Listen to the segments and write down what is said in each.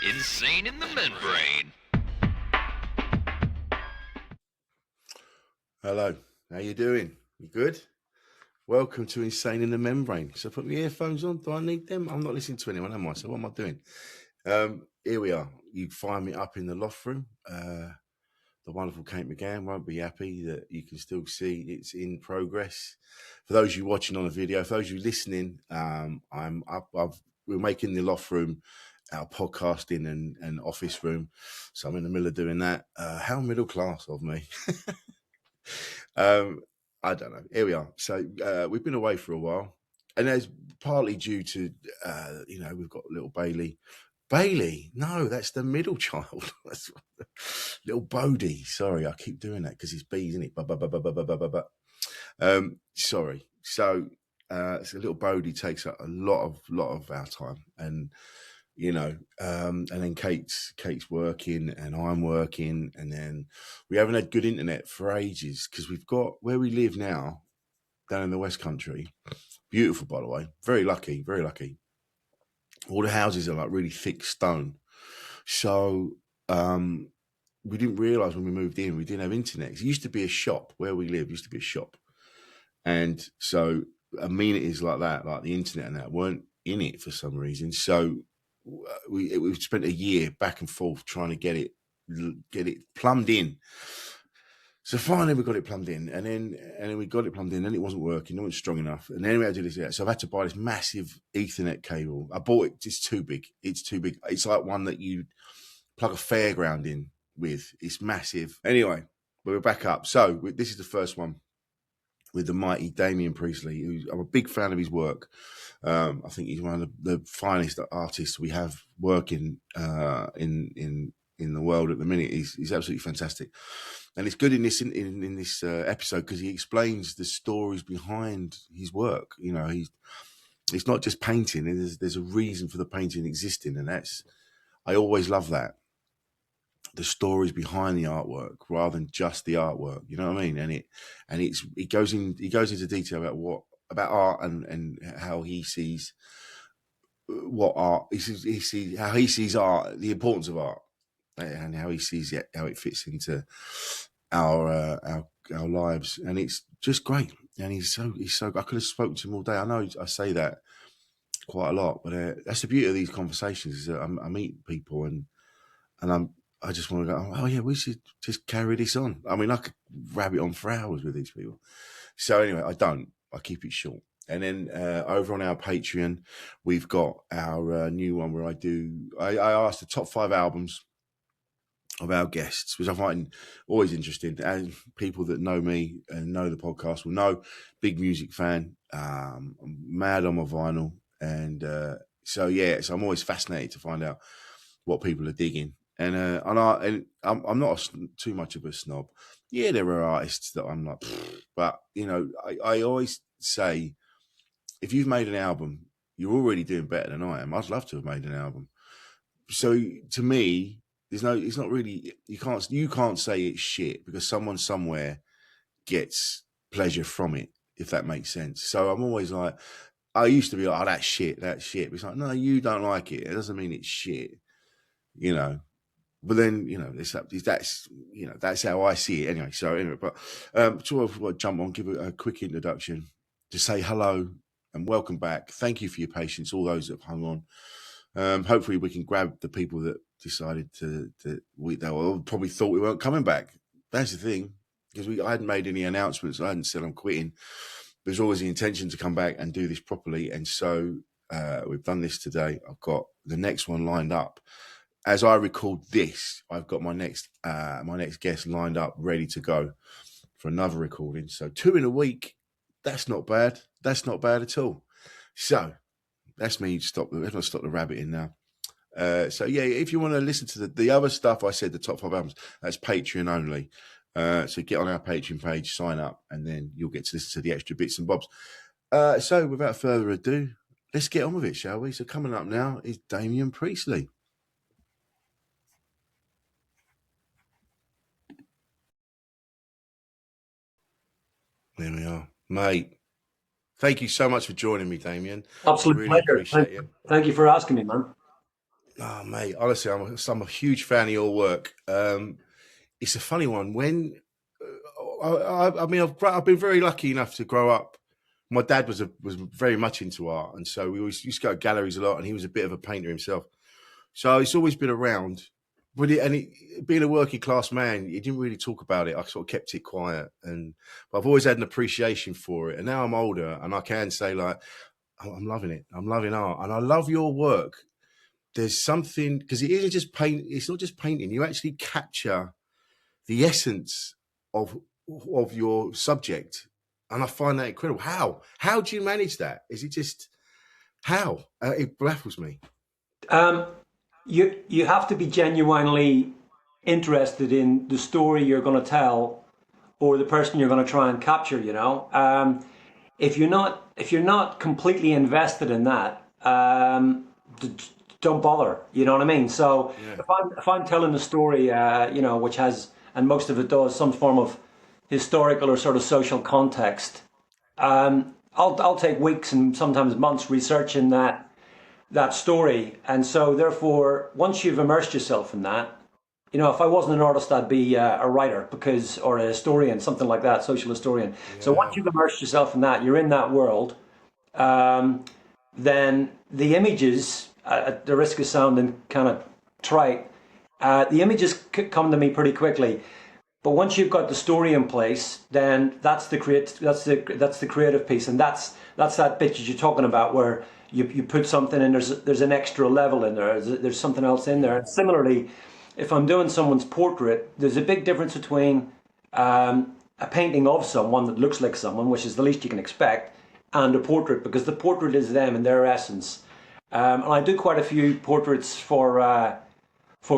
Insane in the membrane. Hello, how you doing? You good? Welcome to Insane in the Membrane. So put my earphones on. Do I need them? I'm not listening to anyone, am I? So what am I doing? Here we are. You find me up in the loft room. The wonderful Kate McGann won't be happy that you can still see it's in progress. For those of you watching on the video, for those of you listening, I'm up. We're making the loft room our podcasting and office room. So I'm in the middle of doing that. How middle class of me. I don't know. Here we are. So we've been away for a while, and that's partly due to we've got little Bailey. Bailey, no, that's the middle child. That's little Bodie. Sorry, I keep doing that because it's bees, isn't it? Sorry. So little Bodie takes up a lot of our time, and and then Kate's working and I'm working, and then we haven't had good internet for ages because we've got where we live now down in the West Country. Beautiful, by the way. Very lucky, very lucky. All the houses are like really thick stone. So we didn't realise when we moved in, we didn't have internet. It used to be a shop where we live, used to be a shop. And so amenities like that, like the internet and that, weren't in it for some reason. So we've spent a year back and forth trying to get it plumbed in. So finally we got it plumbed in, and then we got it plumbed in, and it wasn't working, it wasn't strong enough. And then we had to do this. So I've had to buy this massive Ethernet cable. I bought it, it's too big. It's too big. It's like one that you plug a fairground in with. It's massive. Anyway, we're back up. So this is the first one with the mighty Dameon Priestley, who I'm a big fan of his work. I think he's one of the finest artists we have working in the world at the minute. He's absolutely fantastic, and it's good in this episode because he explains the stories behind his work. You know, it's not just painting. There's a reason for the painting existing, and I always love that. The stories behind the artwork rather than just the artwork, you know what I mean? And it goes into detail about art and how he sees what art he sees how he sees art, the importance of art, and how he sees it, how it fits into our lives, and it's just great. And he's so I could have spoken to him all day. I know I say that quite a lot, but that's the beauty of these conversations is that I meet people and I just want to go, oh yeah, we should just carry this on. I mean, I could rabbit on for hours with these people. So anyway, I keep it short. And then over on our Patreon, we've got our new one where I ask the top 5 albums of our guests, which I find always interesting. And people that know me and know the podcast will know, big music fan, I'm mad on my vinyl. And so I'm always fascinated to find out what people are digging. And I'm not too much of a snob. Yeah, there are artists that I'm like, but I always say, if you've made an album, you're already doing better than I am. I'd love to have made an album. So to me, it's not really, you can't say it's shit because someone somewhere gets pleasure from it, if that makes sense. So I'm always like, I used to be like, oh, that's shit. But it's like, no, you don't like it. It doesn't mean it's shit, But then, that's how I see it anyway. So anyway, but so I'll jump on, give a quick introduction to say hello and welcome back. Thank you for your patience, all those that have hung on. Hopefully we can grab the people that decided they probably thought we weren't coming back. That's the thing, because I hadn't made any announcements. I hadn't said I'm quitting. There's always the intention to come back and do this properly. And so we've done this today. I've got the next one lined up. As I record this, I've got my next guest lined up, ready to go for another recording. So 2 in a week, that's not bad. That's not bad at all. So that's me. Stop the rabbit in now. So yeah, if you want to listen to the other stuff I said, the top 5 albums, that's Patreon only. So get on our Patreon page, sign up, and then you'll get to listen to the extra bits and bobs. So without further ado, let's get on with it, shall we? So coming up now is Dameon Priestley. There we are, mate. Thank you so much for joining me, Damien. Absolute Really pleasure. appreciate it. Thank you for asking me, man. Oh, mate, honestly, I'm a huge fan of your work. It's a funny one. When I mean, I've been very lucky enough to grow up. My dad was very much into art, and so we always used to go to galleries a lot. And he was a bit of a painter himself, so it's always been around. Being a working class man, he didn't really talk about it. I sort of kept it quiet, but I've always had an appreciation for it. And now I'm older, and I can say like, I'm loving it. I'm loving art, and I love your work. There's something because it isn't just paint. It's not just painting. You actually capture the essence of your subject, and I find that incredible. How do you manage that? Is it just how? It baffles me. Um, you have to be genuinely interested in the story you're going to tell or the person you're going to try and capture. If you're not completely invested in that, don't bother. You know what I mean? So Yeah. if I'm telling a story, which has, and most of it does, some form of historical or sort of social context, I'll take weeks and sometimes months researching that story. And so therefore, once you've immersed yourself in that, if I wasn't an artist, I'd be a writer or a historian, something like that, social historian. So once Yeah. you've immersed yourself in that, you're in that world. Um, then the images, at the risk of sounding kind of trite, the images come to me pretty quickly. But once you've got the story in place, then that's the creative piece, and that's that bit that you're talking about where you put something in. There's an extra level in there. There's something else in there. And similarly, if I'm doing someone's portrait, there's a big difference between a painting of someone that looks like someone, which is the least you can expect, and a portrait, because the portrait is them in their essence. And I do quite a few portraits for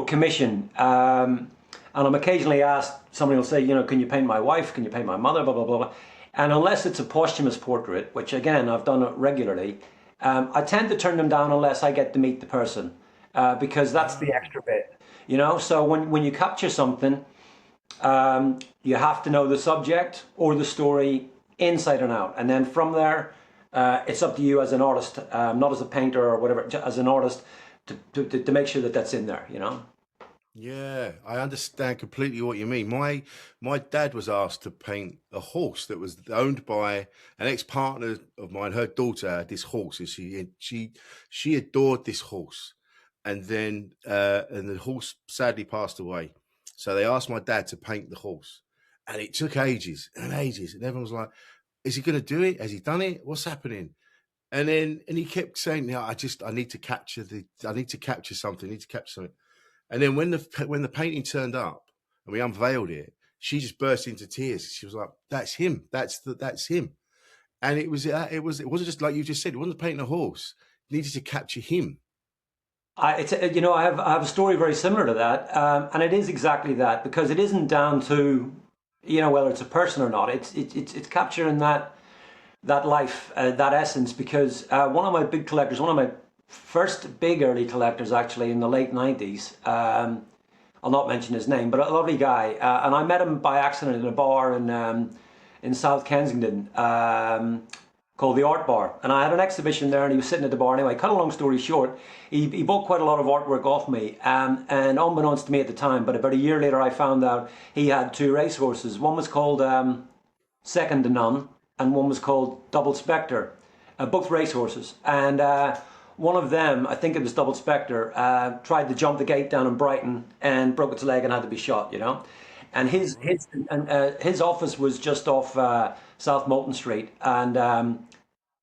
commission. And I'm occasionally asked, somebody will say, can you paint my wife? Can you paint my mother? Blah, blah, blah, blah. And unless it's a posthumous portrait, which again, I've done it regularly, I tend to turn them down unless I get to meet the person, because that's the extra bit. So when you capture something, you have to know the subject or the story inside and out. And then from there, it's up to you as an artist, not as a painter or whatever, as an artist, to make sure that that's in there. Yeah, I understand completely what you mean. My dad was asked to paint a horse that was owned by an ex-partner of mine. Her daughter had this horse, and she adored this horse. And the horse sadly passed away. So they asked my dad to paint the horse, and it took ages and ages. And everyone was like, "Is he going to do it? Has he done it? What's happening?" And he kept saying, "No, I need to capture I need to capture something. I need to capture something." And then when the painting turned up and we unveiled it, she just burst into tears. She was like, "That's him. That's him." And it wasn't just like you just said. It wasn't painting a horse. You needed to capture him. I have a story very similar to that, and it is exactly that, because it isn't down to whether it's a person or not. It's capturing that life, that essence. Because one of my big collectors, one of my first big early collectors, actually in the late '90s. I'll not mention his name, but a lovely guy, and I met him by accident in a bar in South Kensington. Called the Art Bar, and I had an exhibition there, and he was sitting at the bar. Anyway, cut a long story short, he bought quite a lot of artwork off me, and unbeknownst to me at the time, but about a year later, I found out he had two racehorses. One was called Second to None, and one was called Double Spectre, both racehorses. And one of them, I think it was Double Spectre, tried to jump the gate down in Brighton and broke its leg and had to be shot. And his office was just off South Moulton Street, and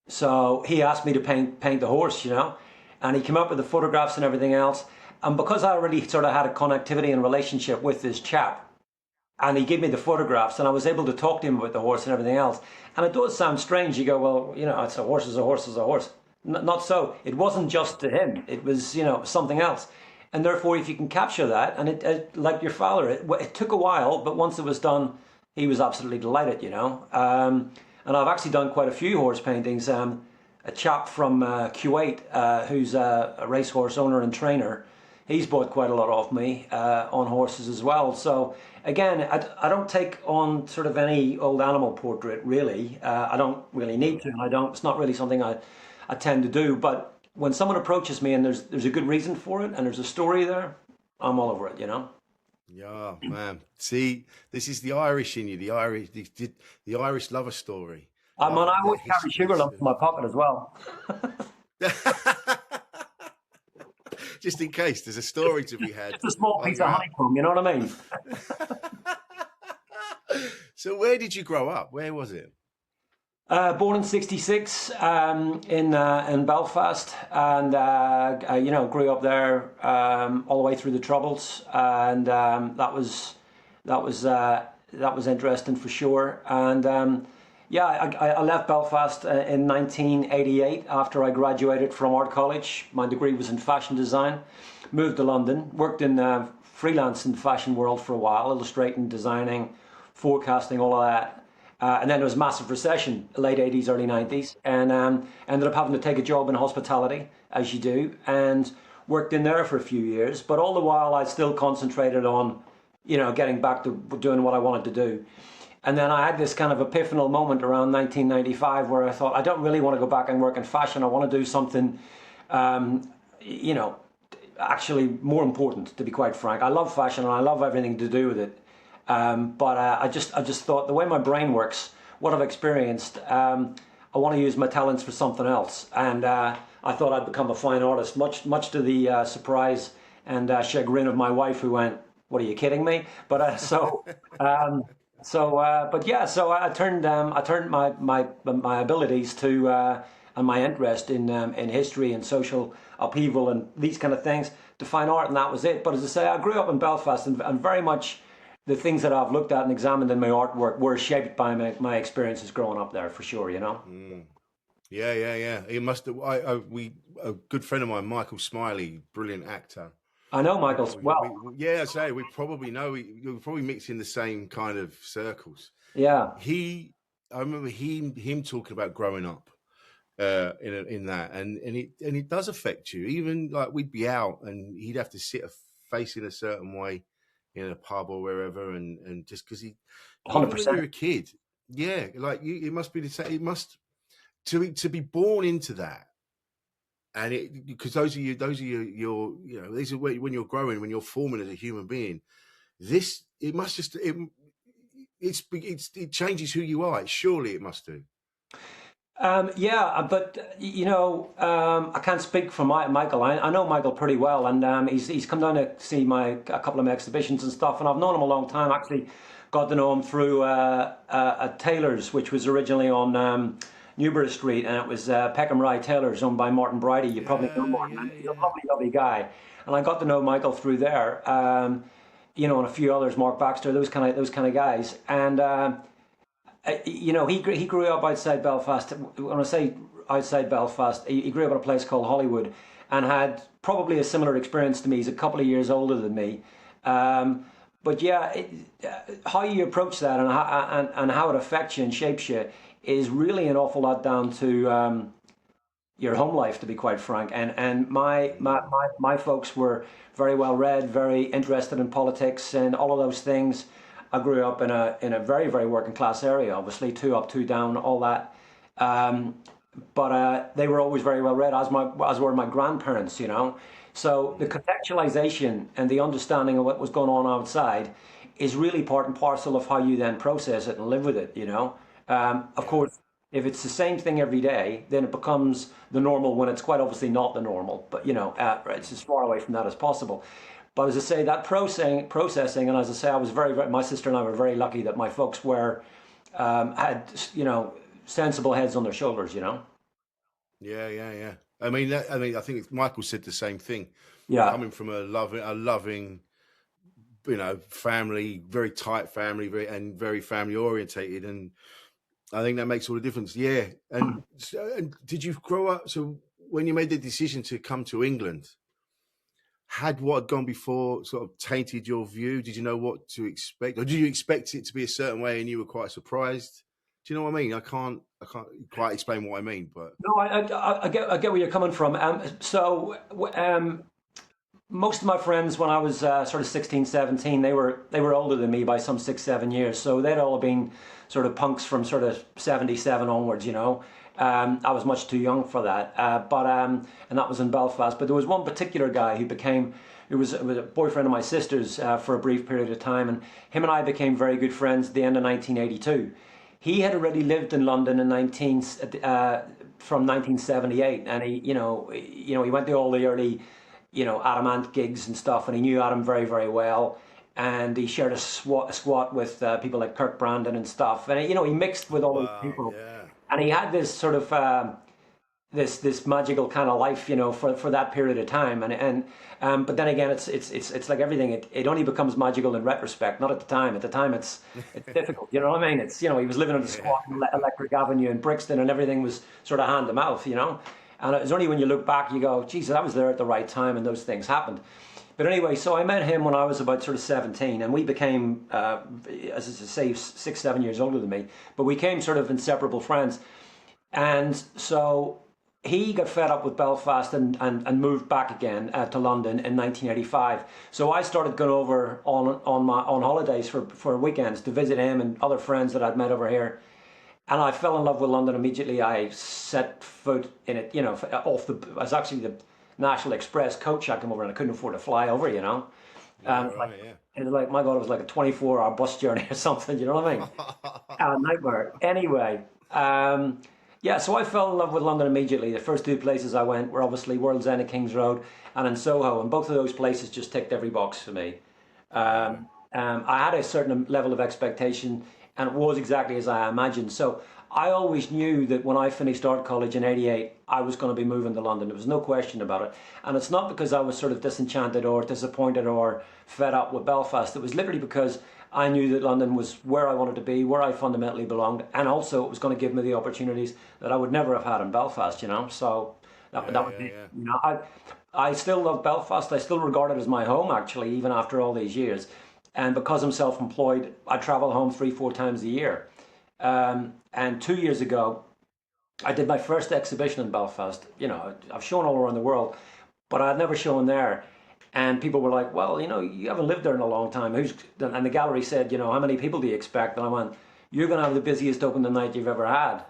so he asked me to paint the horse, and he came up with the photographs and everything else. And because I already sort of had a connectivity and relationship with this chap, and he gave me the photographs, and I was able to talk to him about the horse and everything else. And it does sound strange. You go, well, it's a horse is a horse is a horse. Not so. It wasn't just to him. It was, something else. And therefore, if you can capture that, and like your father, it took a while, but once it was done, he was absolutely delighted. And I've actually done quite a few horse paintings. A chap from Kuwait, who's a racehorse owner and trainer, he's bought quite a lot off me on horses as well. So again, I don't take on sort of any old animal portrait really. I don't really need to, and I don't. It's not really something I tend to do. But when someone approaches me and there's a good reason for it and there's a story there, I'm all over it. You know. Yeah, man. See, this is the Irish in you. The Irish love a story. I mean, I The always carry sugar lumps in my pocket as well. Just in case there's a story to be had. Just a small while piece you're of out. honeycomb. You know what I mean? So where did you grow up? Where was it? Born in '66 in Belfast, and you know, grew up there all the way through the Troubles, and that was interesting for sure. And yeah, I left Belfast in 1988 after I graduated from art college. My degree was in fashion design. Moved to London, worked in freelance in the fashion world for a while, illustrating, designing, forecasting, all of that. And then there was a massive recession, late 80s, early 90s, and ended up having to take a job in hospitality, as you do, and worked in there for a few years. But all the while, I still concentrated on, you know, getting back to doing what I wanted to do. And then I had this kind of epiphanal moment around 1995 where I thought, I don't really want to go back and work in fashion. I want to do something, you know, actually more important, to be quite frank. I love fashion and I love everything to do with it. But I just thought the way my brain works, what I've experienced, I want to use my talents for something else. And I thought I'd become a fine artist, much to the surprise and chagrin of my wife, who went, "What, are you kidding me?" But but yeah, so I turned my abilities to and my interest in history and social upheaval and these kind of things to fine art, and that was it. But as I say, I grew up in Belfast, and very much the things that I've looked at and examined in my artwork were shaped by my experiences growing up there, for sure. You know. Yeah. He must have. A good friend of mine, Michael Smiley, brilliant actor. I know Michael's well. Yeah, I say we probably know. We probably mix in the same kind of circles. Yeah. I remember him talking about growing up in that, and it does affect you. Even like we'd be out, and he'd have to sit facing a certain way in a pub or wherever, and just because even when 100%. you're a kid, yeah, like it must be the same. It must to be born into that. And because those are your, you know, these are when you're growing, when you're forming as a human being. It must just it changes who you are. Surely it must do. Yeah, but you know, I can't speak for Michael. I know Michael pretty well, and he's come down to see a couple of my exhibitions and stuff, and I've known him a long time. Actually, got to know him through a Taylor's, which was originally on Newbury Street, and it was Peckham Rye Taylor's, owned by Martin Bridie. You probably know Martin. He's a lovely guy, and I got to know Michael through there. You know, and a few others, Mark Baxter, those kind of guys, and. You know, he grew up outside Belfast. When I say outside Belfast, he grew up in a place called Hollywood, and had probably a similar experience to me. He's a couple of years older than me, but yeah, how you approach that and how it affects you and shapes you is really an awful lot down to your home life, to be quite frank. And my folks were very well read, very interested in politics and all of those things. I grew up in a very, very working class area, obviously, 2 up, 2 down, all that. But they were always very well read, as were my grandparents, you know. So the contextualization and the understanding of what was going on outside is really part and parcel of how you then process it and live with it, you know. Of course, if it's the same thing every day, then it becomes the normal, when it's quite obviously not the normal. But, you know, it's as far away from that as possible. But as I say, that processing, and as I say, I was my sister and I were very lucky that my folks had, you know, sensible heads on their shoulders, you know. Yeah. I mean, I think Michael said the same thing. Yeah. Coming from a loving, you know, family, very tight family, very family orientated, and I think that makes all the difference. Yeah. And did you grow up? So when you made the decision to come to England, had what had gone before sort of tainted your view? Did you know what to expect, or did you expect it to be a certain way and you were quite surprised? Do you know what I mean? I can't quite explain what I mean, but no, I get where you're coming from. So most of my friends when I was sort of 16, 17, they were older than me by some 6, 7 years. So they'd all been sort of punks from sort of 77 onwards, you know. I was much too young for that, and that was in Belfast. But there was one particular guy who was a boyfriend of my sister's for a brief period of time, and him and I became very good friends at the end of 1982. He had already lived in London in from 1978, and he went to all the early, Adamant gigs and stuff, and he knew Adam very, very well. And he shared a squat with people like Kirk Brandon and stuff, and he mixed with all those Wow, people, yeah. and he had this sort of this magical kind of life, for that period of time, but then again, it's like everything. It only becomes magical in retrospect, not at the time. At the time, it's difficult. You know what I mean? He was living on the squat in Electric Avenue in Brixton, and everything was sort of hand to mouth, And it's only when you look back you go, Jesus, I was there at the right time, and those things happened. But anyway, so I met him when I was about sort of 17, and we became, as I say, 6, 7 years older than me, but we became sort of inseparable friends. And so he got fed up with Belfast and moved back again to London in 1985. So I started going over on holidays for weekends to visit him and other friends that I'd met over here. And I fell in love with London immediately. I set foot in it, I was actually the National Express coach. I came over and I couldn't afford to fly over, Yeah, right, yeah. it was like, my God, it was like a 24-hour bus journey or something, you know what I mean? A nightmare. Anyway, yeah, so I fell in love with London immediately. The first two places I went were obviously World's End at King's Road and in Soho, and both of those places just ticked every box for me. I had a certain level of expectation, and it was exactly as I imagined. So I always knew that when I finished art college in '88, I was going to be moving to London. There was no question about it. And it's not because I was sort of disenchanted or disappointed or fed up with Belfast. It was literally because I knew that London was where I wanted to be, where I fundamentally belonged, and also it was going to give me the opportunities that I would never have had in Belfast, So that Yeah, was yeah, it. yeah. I still love Belfast. I still regard it as my home, actually, even after all these years. And because I'm self-employed, I travel home 3, 4 times a year. And 2 years ago, I did my first exhibition in Belfast. I've shown all around the world, but I'd never shown there. And people were like, well, you haven't lived there in a long time. And the gallery said, how many people do you expect? And I went, you're going to have the busiest opening night you've ever had.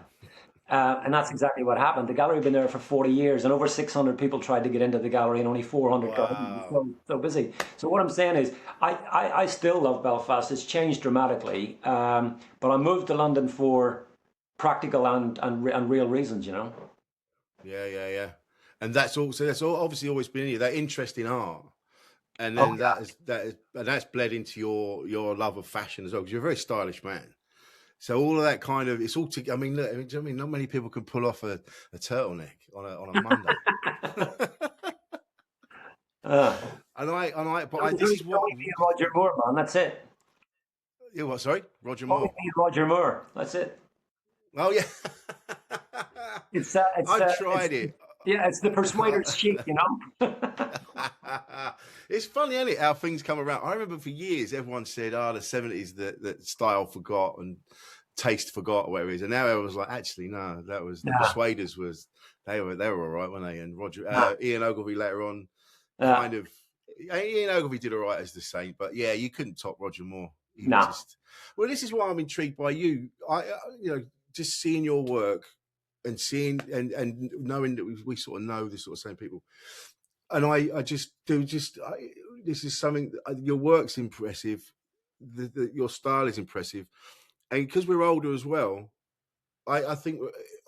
And that's exactly what happened. The gallery had been there for 40 years, and over 600 people tried to get into the gallery, and only 400 got in. It was Wow. so busy. So what I'm saying is, I still love Belfast. It's changed dramatically, but I moved to London for practical and real reasons. Yeah, yeah, yeah. And that's all obviously always been in you, that interest in art. And Oh then and that's bled into your love of fashion as well, because you're a very stylish man. So all of that kind of, it's all to, I mean, look, do you know what I mean? Not many people can pull off a turtleneck on a Monday. yeah. This is It's what, only me and Roger Moore, man. That's it. yeah, what, sorry? Roger Only Moore. me and Roger Moore. That's it. Oh, yeah. I've tried it. Yeah, it's the persuader's cheek. It's funny, isn't it, how things come around. I remember for years everyone said, the 70s that style forgot and taste forgot or whatever it is. And now everyone's like, actually, no, that was the Yeah, Persuaders they were all right, weren't they? And Roger yeah, Ian Ogilvy later on yeah. kind of Ian Ogilvy did all right as the Saint, but yeah, you couldn't top Roger Moore. He was No. just, well, this is why I'm intrigued by you. Just seeing your work and seeing and knowing that we sort of know the sort of same people. And I just this is something, your work's impressive. Your style is impressive. And because we're older as well, I think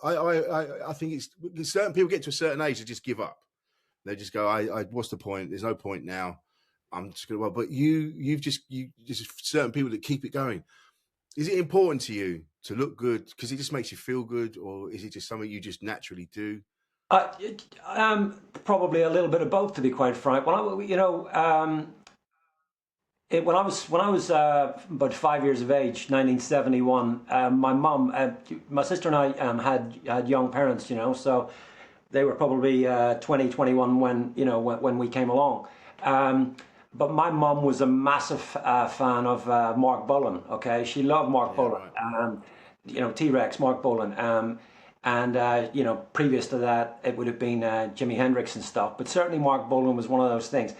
I think it's certain people get to a certain age, they just give up. They just go, I what's the point? There's no point now. I'm just gonna. Well, but you just certain people that keep it going. Is it important to you to look good because it just makes you feel good, or is it just something you just naturally do? Probably a little bit of both, to be quite frank. When I was about 5 years of age, 1971, my sister and I had young parents, so they were probably 20, 21 when we came along. But my mum was a massive fan of Mark Bolan. Okay, she loved Mark Yeah, Bolan. right. T-Rex, Mark Bolan. And previous to that, it would have been Jimi Hendrix and stuff. But certainly, Mark Bolan was one of those things.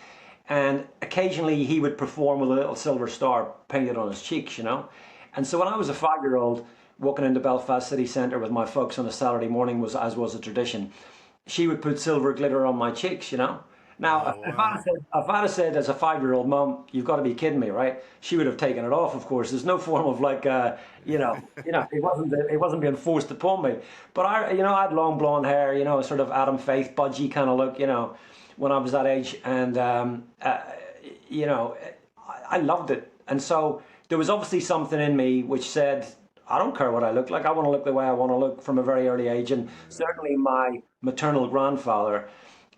And occasionally, he would perform with a little silver star painted on his cheeks, And so, when I was a 5 year old walking into Belfast city centre with my folks on a Saturday morning, was as was a tradition, she would put silver glitter on my cheeks. Now, Oh if wow. I'd have said as a 5 year old mum, you've got to be kidding me, right? She would have taken it off, of course. There's no form of like, it wasn't being forced upon me. But I had long blonde hair, sort of Adam Faith, budgie kind of look, when I was that age, and you know, I loved it. And so there was obviously something in me which said, I don't care what I look like. I want to look the way I want to look from a very early age. And certainly my maternal grandfather,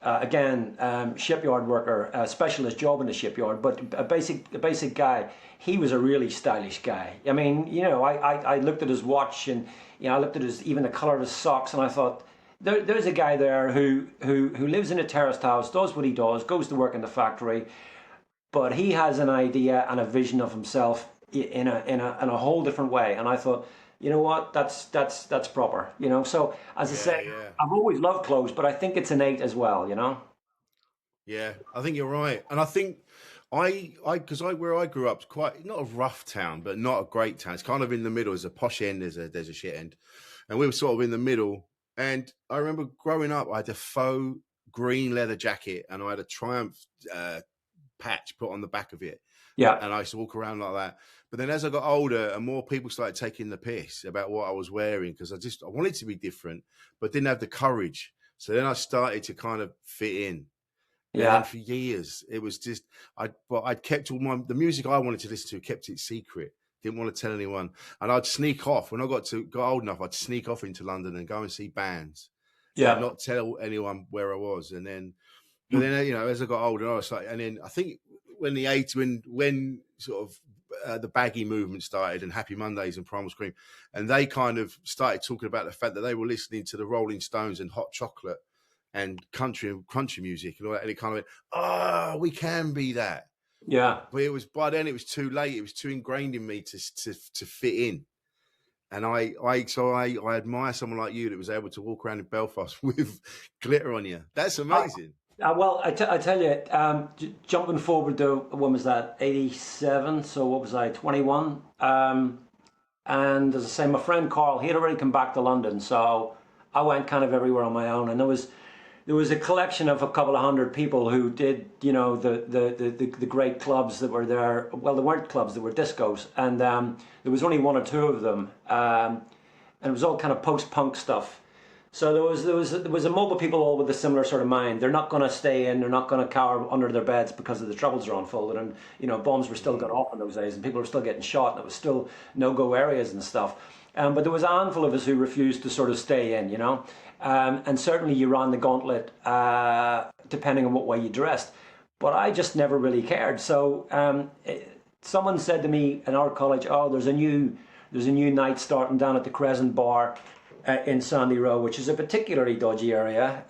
again, shipyard worker, specialist job in the shipyard, but a basic guy. He was a really stylish guy. I mean, I looked at his watch, and I looked at his even the color of his socks, and I thought, there's a guy there who lives in a terraced house, does what he does, goes to work in the factory, but he has an idea and a vision of himself in a whole different way. And I thought, you know what, that's proper. So as I Yeah, say, yeah. I've always loved clothes, but I think it's innate as well. Yeah, I think you're right, and I think because where I grew up, is quite not a rough town, but not a great town. It's kind of in the middle. There's a posh end, there's a shit end, and we were sort of in the middle. And I remember growing up, I had a faux green leather jacket, and I had a Triumph patch put on the back of it, Yeah, and I used to walk around like that. But then as I got older, and more people started taking the piss about what I was wearing, because I wanted to be different, but didn't have the courage. So then I started to kind of fit in. And then yeah, for years, it was just I'd kept all the music I wanted to listen to, kept it secret. Didn't want to tell anyone, and I'd sneak off when I got old enough. I'd sneak off into London and go and see bands, but yeah, not tell anyone where I was. And then, but mm, then as I got older, I was like, and then I think when when sort of the baggy movement started, and Happy Mondays and Primal Scream, and they kind of started talking about the fact that they were listening to the Rolling Stones and Hot Chocolate and country music and all that, and it kind of went, oh, we can be that. yeah. But it was by then it was too late. It was too ingrained in me to fit in. And I admire someone like you that was able to walk around in Belfast with glitter on you. That's amazing. Well, I tell you, jumping forward to when was that? 87. So what was I? 21. And as I say, my friend Carl, he had already come back to London, so I went kind of everywhere on my own. And there was a collection of a couple of hundred people who did, the great clubs that were there. Well, there weren't clubs, there were discos, and there was only one or two of them, and it was all kind of post-punk stuff. So there was a mob of people all with a similar sort of mind. They're not going to stay in. They're not going to cower under their beds because of the troubles are unfolded. And bombs were still going off in those days, and people were still getting shot, and it was still no-go areas and stuff. But there was a handful of us who refused to sort of stay in. And certainly you ran the gauntlet, depending on what way you dressed. But I just never really cared. So someone said to me in our college, "Oh, there's a new night starting down at the Crescent Bar." In Sandy Row, which is a particularly dodgy area.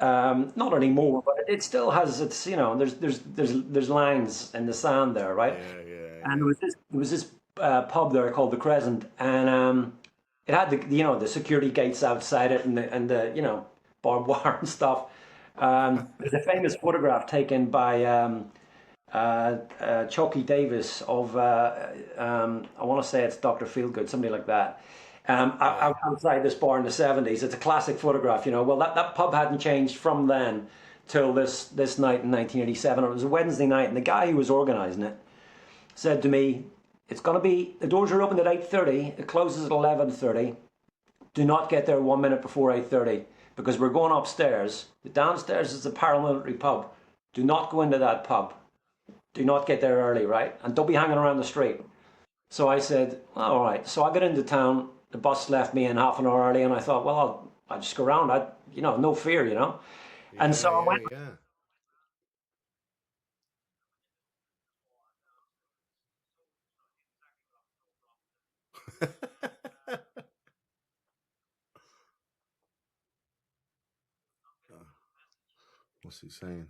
Not anymore, but it still has its. There's lines in the sand there, right? Yeah, yeah, And there yeah. was this pub there called the Crescent, and it had the security gates outside it, and the barbed wire and stuff. There's a famous photograph taken by Chalky Davis of I want to say it's Dr. Feelgood, somebody like that. Yeah. Outside this bar in the 70s. It's a classic photograph. Well, that pub hadn't changed from then till this night in 1987. It was a Wednesday night, and the guy who was organising it said to me, "It's going to be the doors are open at 8:30. It closes at 11:30. Do not get there 1 minute before 8:30 because we're going upstairs. The downstairs is the paramilitary pub. Do not go into that pub. Do not get there early, right? And don't be hanging around the street." So I said, all right. So I got into town. The bus left me in half an hour early, and I thought, well, I'll just go around. No fear. And so Yeah, I went. yeah, yeah. What's it saying?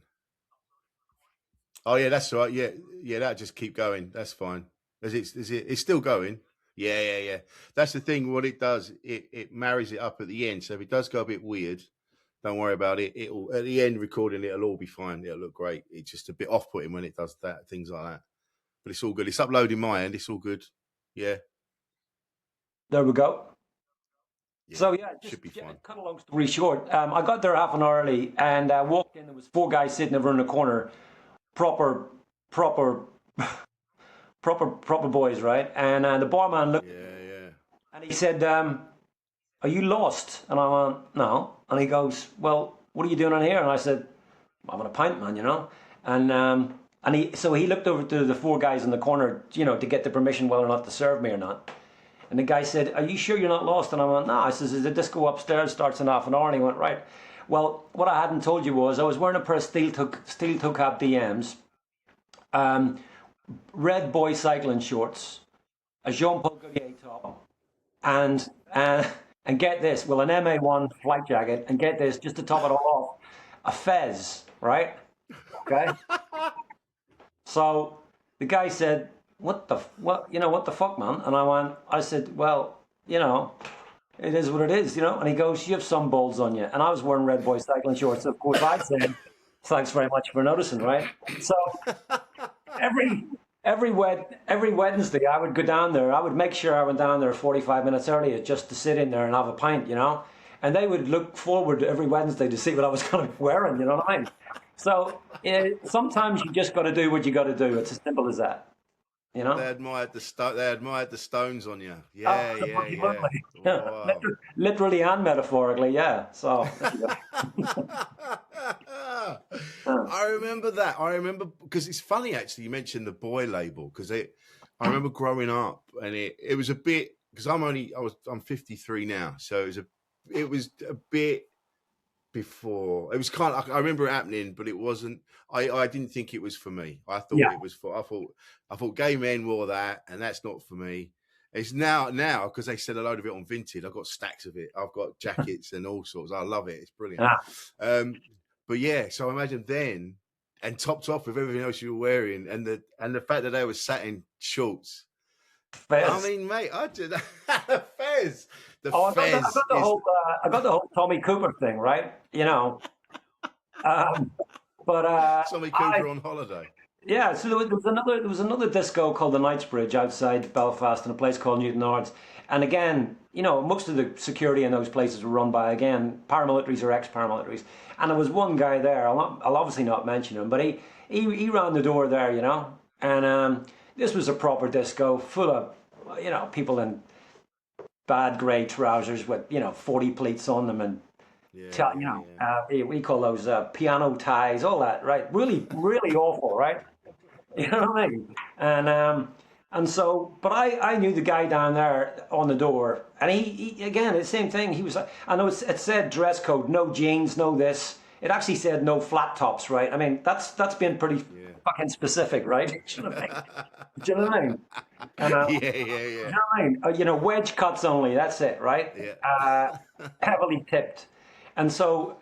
Oh yeah, that's right. Yeah, yeah. That just keep going. That's fine. Is it? It's still going. Yeah. That's the thing. What it does, it marries it up at the end. So if it does go a bit weird, don't worry about it. It'll at the end recording, it'll all be fine. It'll look great. It's just a bit off-putting when it does that, things like that. But it's all good. It's uploading my end. It's all good. Yeah. There we go. So Yeah. yeah, just Should be fine. cut a long story short. I got there half an hour early and walked in. There was four guys sitting over in the corner, proper, proper, proper boys, right? And the barman looked Yeah. and he said, "Are you lost?" And I went, "No." And he goes, "Well, what are you doing on here?" And I said, "I'm having a pint, man, you know." And he looked over to the four guys in the corner, you know, to get the permission whether or not to serve me or not. And the guy said, "Are you sure you're not lost?" And I went, "No." I says, "The disco upstairs starts in half an hour." And he went, "Right." Well, what I hadn't told you was I was wearing a pair of steel toe cap DMs, red boy cycling shorts, a Jean Paul Gaultier top, and and get this, well, an MA1 flight jacket, and get this, just to top it all off, a fez, right? Okay. So the guy said, what the fuck, man?" And I said, "Well, you know, it is what it is, you know." And he goes, "You have some balls on you." And I was wearing red boy cycling shorts. So of course I said, "Thanks very much for noticing," right? So every Wednesday I would go down there. I would make sure I went down there 45 minutes earlier just to sit in there and have a pint, you know. And they would look forward every Wednesday to see what I was going to be wearing, you know what I mean? So sometimes you just got to do what you got to do. It's as simple as that, you know. They admired the stones on you. Yeah. Absolutely. Wow. Literally and metaphorically, yeah. So I remember that. I remember because it's funny actually. You mentioned the boy label because I remember growing up and it was a bit because I'm 53 now, so it was a bit before. It was kind of I remember it happening, but it wasn't. I didn't think it was for me. I thought yeah, it was for. I thought gay men wore that, and that's not for me. It's now because they said a load of it on Vinted. I've got stacks of it. I've got jackets and all sorts. I love it. It's brilliant. yeah. But yeah, so I imagine then, and topped off with everything else you were wearing, and the fact that they were satin shorts. Fez. I mean, mate, I did the fez. The I fez. got the whole Tommy Cooper thing, right? You know, but Tommy Cooper on holiday. yeah. So there was another disco called the Knightsbridge outside Belfast in a place called Newton Ards, and again, you know, most of the security in those places were run by paramilitaries or ex-paramilitaries, and there was one guy there. I'll obviously not mention him, but he ran the door there, you know, and this was a proper disco full of, you know, people in bad grey trousers with, you know, 40 pleats on them and we call those piano ties, all that, right? Really, really awful, right? You know what I mean? And so, but I knew the guy down there on the door, and he again, the same thing. He was like, I know it said dress code, no jeans, no this. It actually said no flat tops, right? I mean, that's been pretty fucking specific, right? Do you know what I mean? And, Yeah. You know what I mean? You know, wedge cuts only. That's it, right? Yeah. Heavily tipped, and so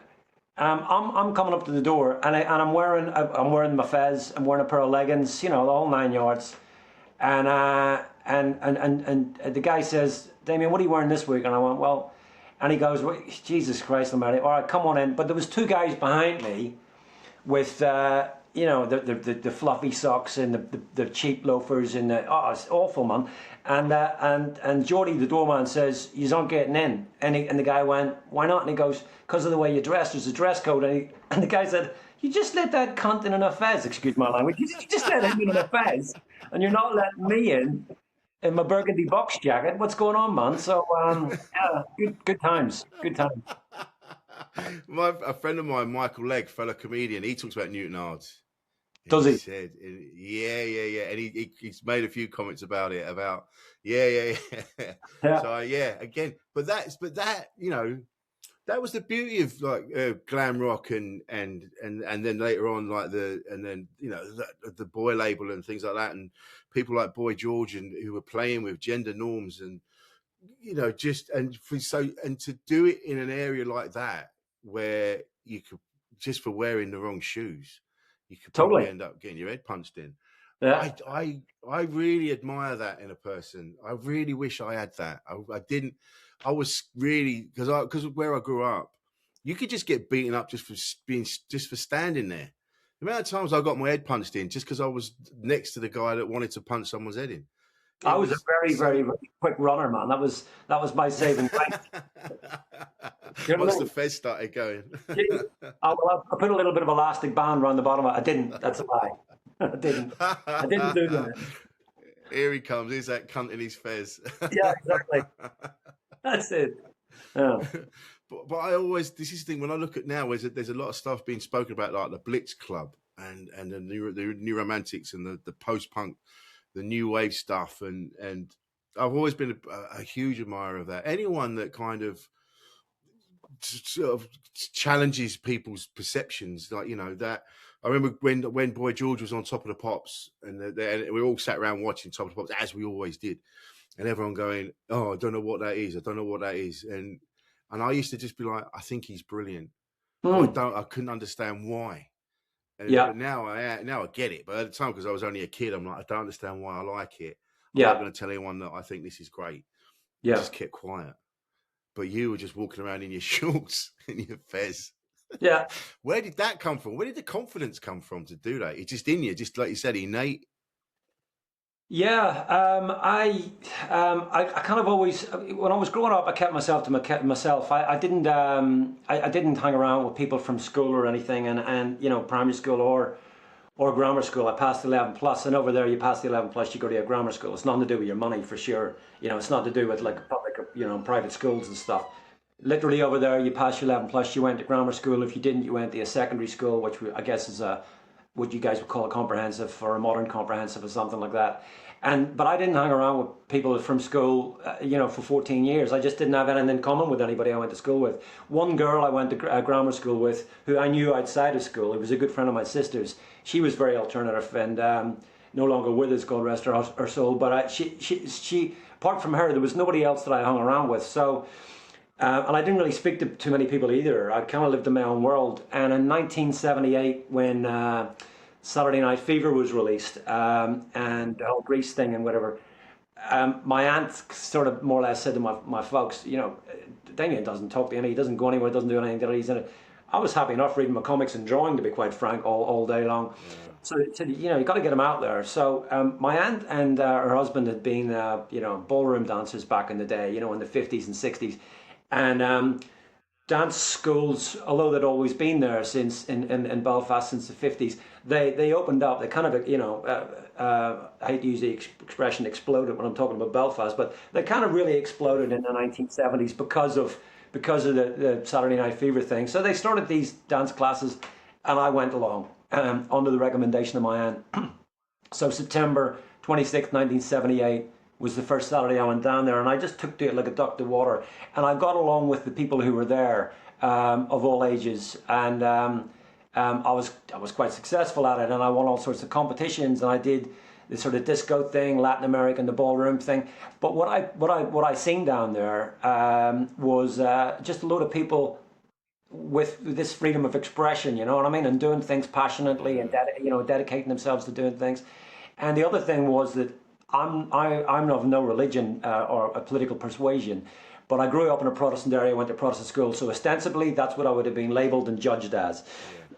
I'm coming up to the door, and I'm wearing my fez. I'm wearing a pair of leggings, you know, the whole 9 yards. And the guy says, "Dameon, what are you wearing this week?" And I went, "Well," and he goes, well, "Jesus Christ Almighty! All right, come on in." But there was two guys behind me with you know, the fluffy socks and the cheap loafers and it's awful, man. And Geordie the doorman says, "You aren't getting in." And the guy went, "Why not?" And he goes, "Because of the way you dress. There's a dress code." And the guy said, "You just let that cunt in a fez," excuse my language. You just let him in a fez, and you're not letting me in my burgundy box jacket. What's going on, man? So yeah, good times. A friend of mine, Michael Legg, fellow comedian, he talks about Newton Ards. Does he? Said, yeah, and he's made a few comments about it. Yeah. So again, but that you know, that was the beauty of like glam rock and then later on like you know the boy label and things like that, and people like Boy George and who were playing with gender norms and you know and to do it in an area like that where you could just for wearing the wrong shoes. You could probably Totally. end up getting your head punched in. Yeah. I really admire that in a person. I really wish I had that. I didn't. I was really because of where I grew up, you could just get beaten up just for being just for standing there. The amount of times I got my head punched in just because I was next to the guy that wanted to punch someone's head in. I It was a was very, very, so. very quick runner, man. That was my saving grace. You know what Once I the mean? feds started going. Gee, I put a little bit of elastic band around the bottom of it. I didn't. That's a lie. I didn't. I didn't do that. Here he comes. Here's that cunt in his fez. Yeah, exactly. That's it. Yeah. But I always, this is the thing when I look at now, is that there's a lot of stuff being spoken about, like the Blitz Club and the new romantics and the post punk, the new wave stuff, and I've always been a huge admirer of that. Anyone that kind of sort of challenges people's perceptions, like that. I remember when Boy George was on Top of the Pops, and we all sat around watching Top of the Pops as we always did, and everyone going, "Oh, I don't know what that is. I don't know what that is," and I used to just be like, "I think he's brilliant," but Mm. I couldn't understand why. Yeah. But now I get it. But at the time, because I was only a kid, I'm like, I don't understand why I like it. I'm not Yeah. going to tell anyone that I think this is great. I Yeah. just kept quiet. But you were just walking around in your shorts and your fez. Yeah. Where did that come from? Where did the confidence come from to do that? It's just in you, just like you said, innate. Yeah, I kind of always, when I was growing up, I kept myself to myself. I didn't hang around with people from school or anything, and primary school or grammar school. I passed 11 plus, and over there, you pass the 11 plus, you go to a grammar school. It's nothing to do with your money for sure. It's not to do with like public, private schools and stuff. Literally over there, you pass your 11 plus, you went to grammar school. If you didn't, you went to a secondary school, which I guess is what you guys would call a comprehensive or a modern comprehensive or something like that. But I didn't hang around with people from school, for 14 years. I just didn't have anything in common with anybody I went to school with. One girl I went to grammar school with, who I knew outside of school, it was a good friend of my sister's. She was very alternative and no longer with us, God rest her soul. But she, apart from her, there was nobody else that I hung around with. So. And I didn't really speak to too many people either. I kind of lived in my own world. And in 1978, when Saturday Night Fever was released, and the whole Grease thing and whatever, my aunt sort of more or less said to my folks, Dameon doesn't talk to any, he doesn't go anywhere, doesn't do anything. He's in it. I was happy enough reading my comics and drawing, to be quite frank, all day long. Yeah. So it said, you got to get him out there. So my aunt and her husband had been, ballroom dancers back in the day, in the 50s and 60s. And dance schools, although they'd always been there since in Belfast since the 50s, they opened up. They kind of, I hate to use the expression exploded when I'm talking about Belfast, but they kind of really exploded in the 1970s because of the Saturday Night Fever thing. So they started these dance classes, and I went along under the recommendation of my aunt. So September 26th, 1978 was the first Saturday I went down there, and I just took to it like a duck to water. And I got along with the people who were there, of all ages, and I was quite successful at it, and I won all sorts of competitions, and I did the sort of disco thing, Latin American, the ballroom thing. But what I seen down there was just a load of people with this freedom of expression, you know what I mean, and doing things passionately and Yeah. dedicating themselves to doing things. And the other thing was that I'm of no religion or a political persuasion, but I grew up in a Protestant area, went to Protestant school, so ostensibly that's what I would have been labelled and judged as.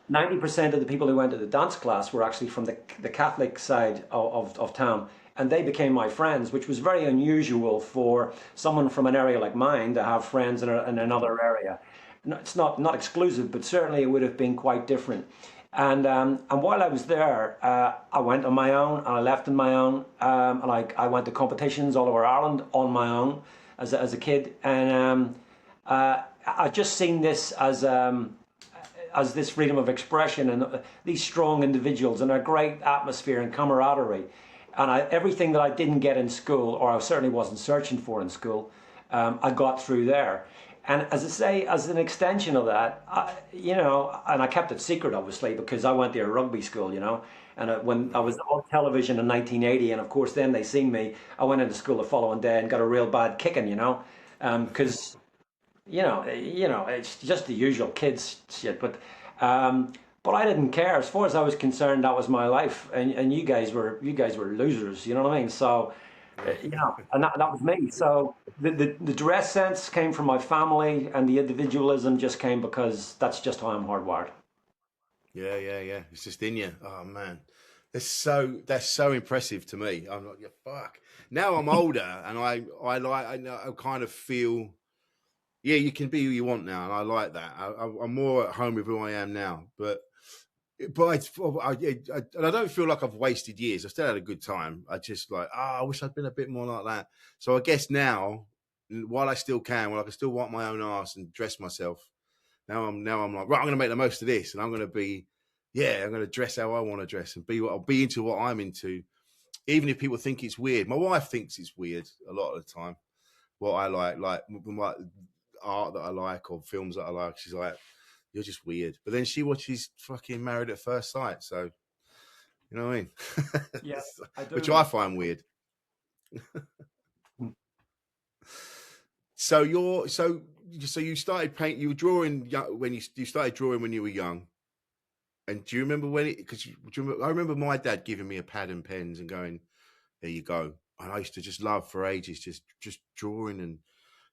Yeah. 90% of the people who went to the dance class were actually from the Catholic side of town, and they became my friends, which was very unusual for someone from an area like mine to have friends in another area. It's not exclusive, but certainly it would have been quite different. And while I was there, I went on my own, and I left on my own. And I went to competitions all over Ireland on my own as a kid, and I just seen this as this freedom of expression and these strong individuals and a great atmosphere and camaraderie. And everything that I didn't get in school, or I certainly wasn't searching for in school, I got through there. And as I say, as an extension of that, and I kept it secret, obviously, because I went to a rugby school, and when I was on television in 1980, and of course then they seen me, I went into school the following day and got a real bad kicking, because it's just the usual kids shit. But But I didn't care. As far as I was concerned, that was my life, and you guys were losers. You know what I mean? So, Yeah. and that was me. So the dress sense came from my family, and the individualism just came because that's just how I'm hardwired. Yeah, yeah, yeah. It's just in you. Oh man, that's so impressive to me. I'm like, yeah, fuck. Now I'm older, and I like I kind of feel, yeah, you can be who you want now, and I like that. I'm more at home with who I am now, and I don't feel like I've wasted years. I still had a good time. I just like, I wish I'd been a bit more like that. So I guess now, while I still can, while I can still wipe my own ass and dress myself, now I'm like, right, I'm going to make the most of this, and I'm going to be, yeah, I'm going to dress how I want to dress and I'll be into what I'm into, even if people think it's weird. My wife thinks it's weird a lot of the time. What I like my art that I like or films that I like. She's like, you're just weird. But then she watches fucking Married at First Sight, so you know what I mean. Yeah, I Which do. I find weird. So you started paint. You were drawing when you started drawing when you were young. And do you remember when it? Because I remember my dad giving me a pad and pens and going, "There you go." And I used to just love for ages, just drawing, and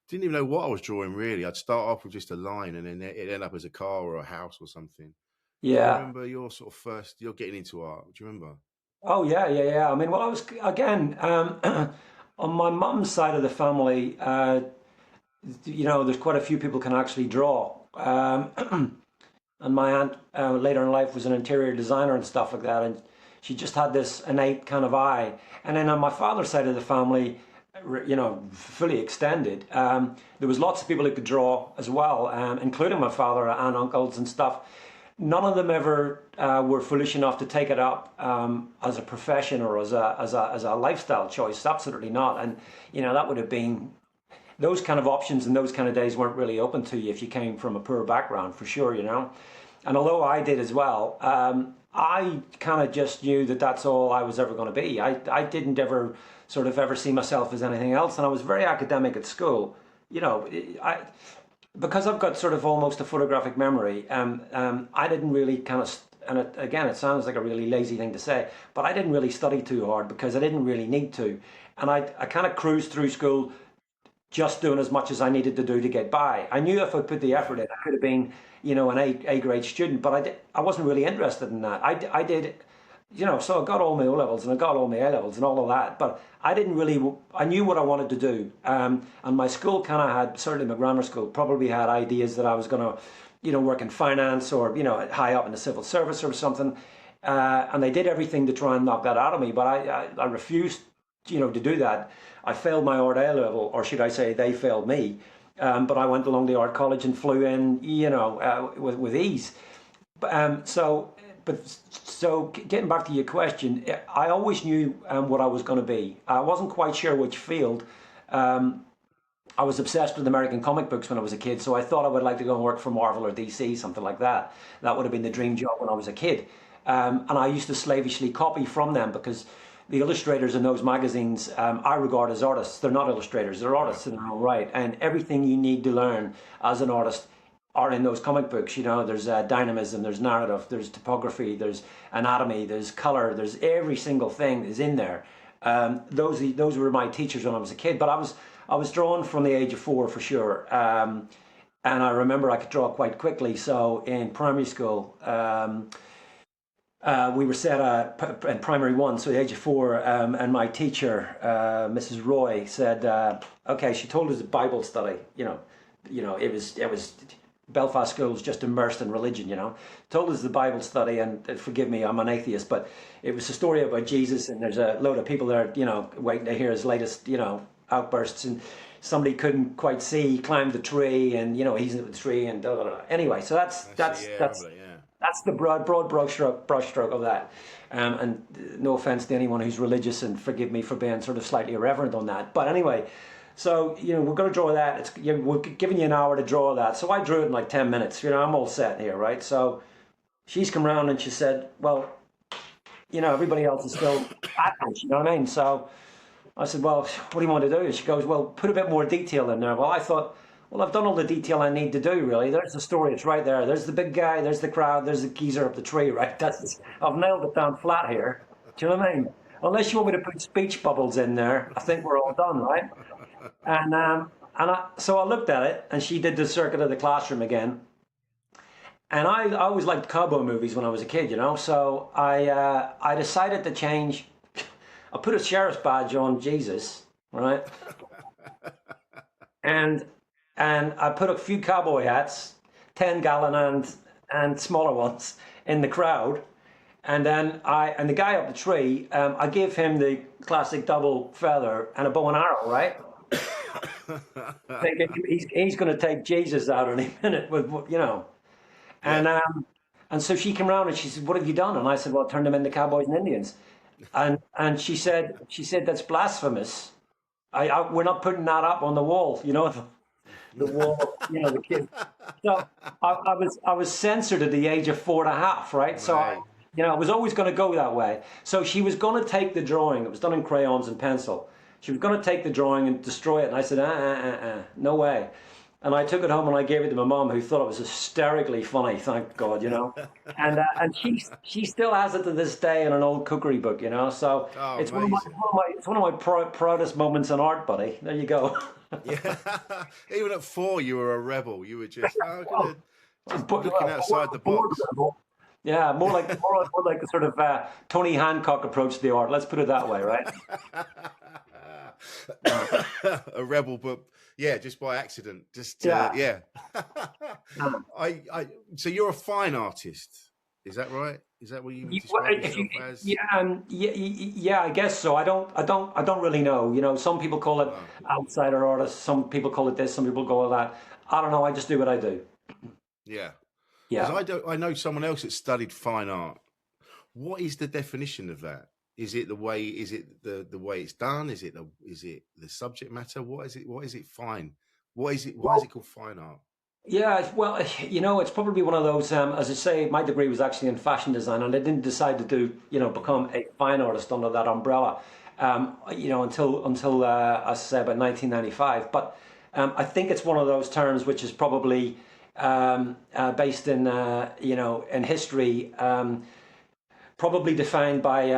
didn't even know what I was drawing really. I'd start off with just a line, and then it end up as a car or a house or something. Do you Yeah. remember your sort of first? You're getting into art. Do you remember? Oh yeah, yeah, yeah. I mean, well, I was again on my mum's side of the family. There's quite a few people can actually draw. And my aunt later in life was an interior designer and stuff like that, and she just had this innate kind of eye. And then on my father's side of the family, fully extended, there was lots of people who could draw as well, including my father and uncles and stuff. None of them ever were foolish enough to take it up as a profession or as a lifestyle choice. Absolutely not. And that would have been those kind of options in those kind of days weren't really open to you if you came from a poor background, for sure. And although I did as well, I kind of just knew that that's all I was ever going to be. I didn't ever sort of ever see myself as anything else, and I was very academic at school. You know, I because I've got sort of almost a photographic memory. I didn't really kind of, and again, it sounds like a really lazy thing to say, but I didn't really study too hard because I didn't really need to, and I kind of cruised through school just doing as much as I needed to do to get by. I knew if I put the Yeah. effort in, I could have been, an A grade student, but I wasn't really interested in that. I did, so I got all my O levels and I got all my A levels and all of that, but I didn't really. I knew what I wanted to do, and my school kind of had, certainly my grammar school, probably had ideas that I was going to, work in finance or high up in the civil service or something, and they did everything to try and knock that out of me, but I refused to do that. I failed my art A level, or should I say, they failed me. But I went along the art college and flew in, with ease. So getting back to your question, I always knew what I was going to be. I wasn't quite sure which field. I was obsessed with American comic books when I was a kid, so I thought I would like to go and work for Marvel or DC, something like that. That would have been the dream job when I was a kid. And I used to slavishly copy from them because the illustrators in those magazines, I regard as artists. They're not illustrators, they're artists in their own right. And everything you need to learn as an artist are in those comic books. There's dynamism, there's narrative, there's topography, there's anatomy, there's color, there's every single thing is in there. Those were my teachers when I was a kid, but I was drawn from the age of 4 for sure. And I remember I could draw quite quickly. So in primary school, we were set in primary 1, so the age of 4, and my teacher, Mrs. Roy, said, "Okay." She told us a Bible study. It was Belfast schools just immersed in religion. Told us the Bible study, and forgive me, I'm an atheist, but it was a story about Jesus, and there's a load of people there, waiting to hear his latest, outbursts, and somebody couldn't quite see, he climbed the tree, and he's in the tree, and da, da, da. Anyway, so that's the broad brushstroke of that. And no offense to anyone who's religious, and forgive me for being sort of slightly irreverent on that. But anyway, so we're going to draw that. We're giving you an hour to draw that. So I drew it in like 10 minutes. I'm all set here, right? So she's come around and she said, "Well, everybody else is still at it." You know what I mean? So I said, "Well, what do you want to do?" She goes, "Well, put a bit more detail in there." Well, I thought, well, I've done all the detail I need to do, really. There's the story. It's right there. There's the big guy. There's the crowd. There's the geezer up the tree, right? I've nailed it down flat here. Do you know what I mean? Unless you want me to put speech bubbles in there, I think we're all done, right? So I looked at it, and she did the circuit of the classroom again. And I always liked cowboy movies when I was a kid, you know. So I decided to change. I put a sheriff's badge on Jesus, right? And I put a few cowboy hats, 10-gallon and smaller ones, in the crowd. And then and the guy up the tree, I gave him the classic double feather and a bow and arrow, right? Thinking he's going to take Jesus out in a minute with, you know. And so she came around and she said, "What have you done?" And I said, "Well, I turned them into cowboys and Indians." And she said, "That's blasphemous. We're not putting that up on the wall, you know, the wall, you know, the kid." So I was censored at the age of 4.5, right? So I was always going to go that way. So she was going to take the drawing. It was done in crayons and pencil. She was going to take the drawing and destroy it. And I said, no way. And I took it home and I gave it to my mom, who thought it was hysterically funny, thank God, you know. And she still has it to this day in an old cookery book, you know. So it's one of my proudest moments in art, buddy. There you go. Yeah, even at 4, you were a rebel. You were just looking outside the box. Yeah, more like the sort of Tony Hancock approach to the art. Let's put it that way, right? A rebel, but yeah, just by accident. Just yeah. So you're a fine artist, is that right? Is that what you describe yourself as? Yeah, I guess so. I don't really know. You know, some people call it outsider artist. Some people call it this. Some people call it that. I don't know. I just do what I do. Yeah. Yeah. Because I know someone else that studied fine art. What is the definition of that? Is it the way? Is it the way it's done? Is it the subject matter? What is it? What is it? Fine. What is it? Why is it called fine art? Yeah, well, you know, it's probably one of those. As I say, my degree was actually in fashion design, and I didn't decide to become a fine artist under that umbrella. Until as I say, about 1995. But I think it's one of those terms which is probably based in in history. Probably defined by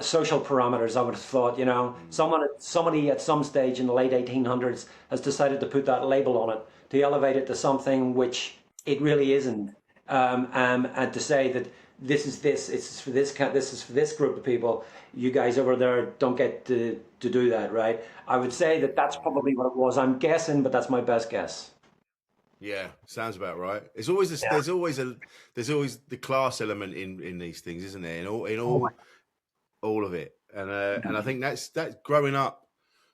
social parameters, I would have thought. You know, somebody at some stage in the late 1800s has decided to put that label on it, to elevate it to something which it really isn't, and to say that it's for this group of people. You guys over there don't get to do that, right? I would say that's probably what it was. I'm guessing, but that's my best guess. Yeah, sounds about right. There's always there's always the class element in these things, isn't there? In all of it, and I think that's growing up.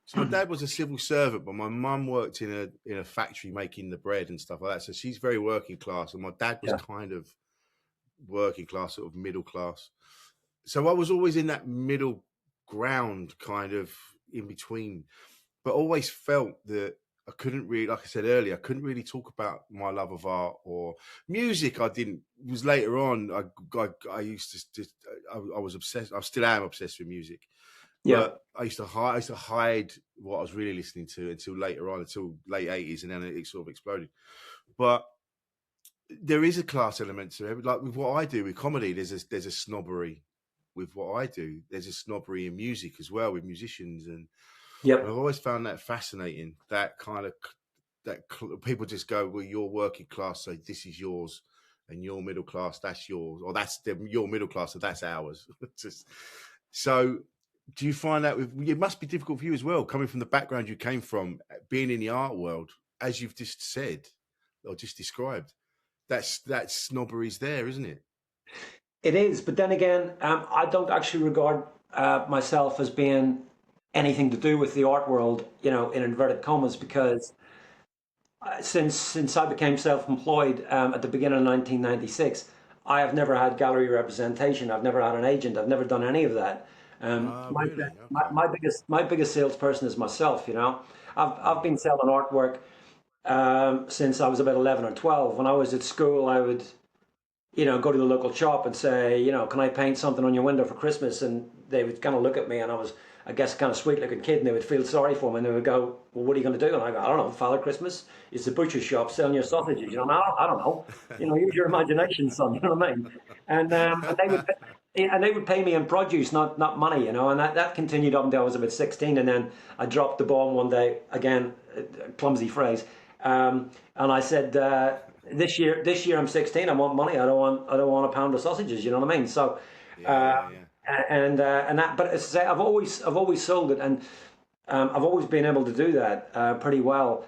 So my dad was a civil servant, but my mum worked in a factory making the bread and stuff like that. So she's very working class, and my dad was kind of working class, sort of middle class. So I was always in that middle ground, kind of in between, but always felt that I couldn't really, like I said earlier, I couldn't really talk about my love of art or music. I didn't. It was later on. I used to. I was obsessed. I still am obsessed with music. Yeah. But I used to hide what I was really listening to until later on, until late 80s, and then it sort of exploded. But there is a class element to it. Like with what I do with comedy, there's a snobbery with what I do. There's a snobbery in music as well, with musicians, and I've always found that fascinating. That kind of people just go, well, you're working class, so this is yours, and you're middle class, that's yours, or you're middle class, so that's ours. So, do you find that it must be difficult for you as well, coming from the background you came from, being in the art world, as you've just said or just described? That snobbery's there, isn't it? It is, but then again, I don't actually regard myself as being anything to do with the art world, you know, in inverted commas, because since I became self-employed at the beginning of 1996, I have never had gallery representation. I've never had an agent. I've never done any of that. Really? Okay. My biggest salesperson is myself. You know, I've been selling artwork since I was about 11 or 12. When I was at school, I would go to the local shop and say, can I paint something on your window for Christmas? And they would kind of look at me, and I was, I guess, a kind of sweet looking kid, and they would feel sorry for me, and they would go, well, what are you going to do? And I go, I don't know, Father Christmas, it's a butcher shop selling your sausages. I don't know. Use your imagination, son. You know what I mean? And they would pay me in produce, not money. And that continued up until I was about 16, and then I dropped the bomb one day again, clumsy phrase, and I said. This year I'm 16. I want money. I don't want a pound of sausages. You know what I mean? So, and that. But as I say, I've always sold it, and I've always been able to do that pretty well.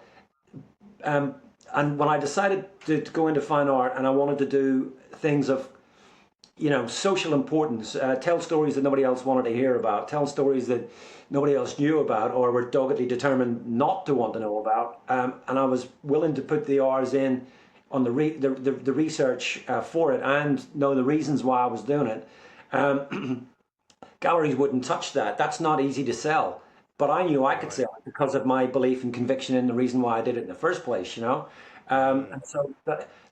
And when I decided to go into fine art, and I wanted to do things of social importance, tell stories that nobody else wanted to hear about, tell stories that nobody else knew about or were doggedly determined not to want to know about, and I was willing to put the hours in on the research for it and know the reasons why I was doing it. Galleries wouldn't touch that. That's not easy to sell. But I knew I could sell it because of my belief and conviction in the reason why I did it in the first place, And so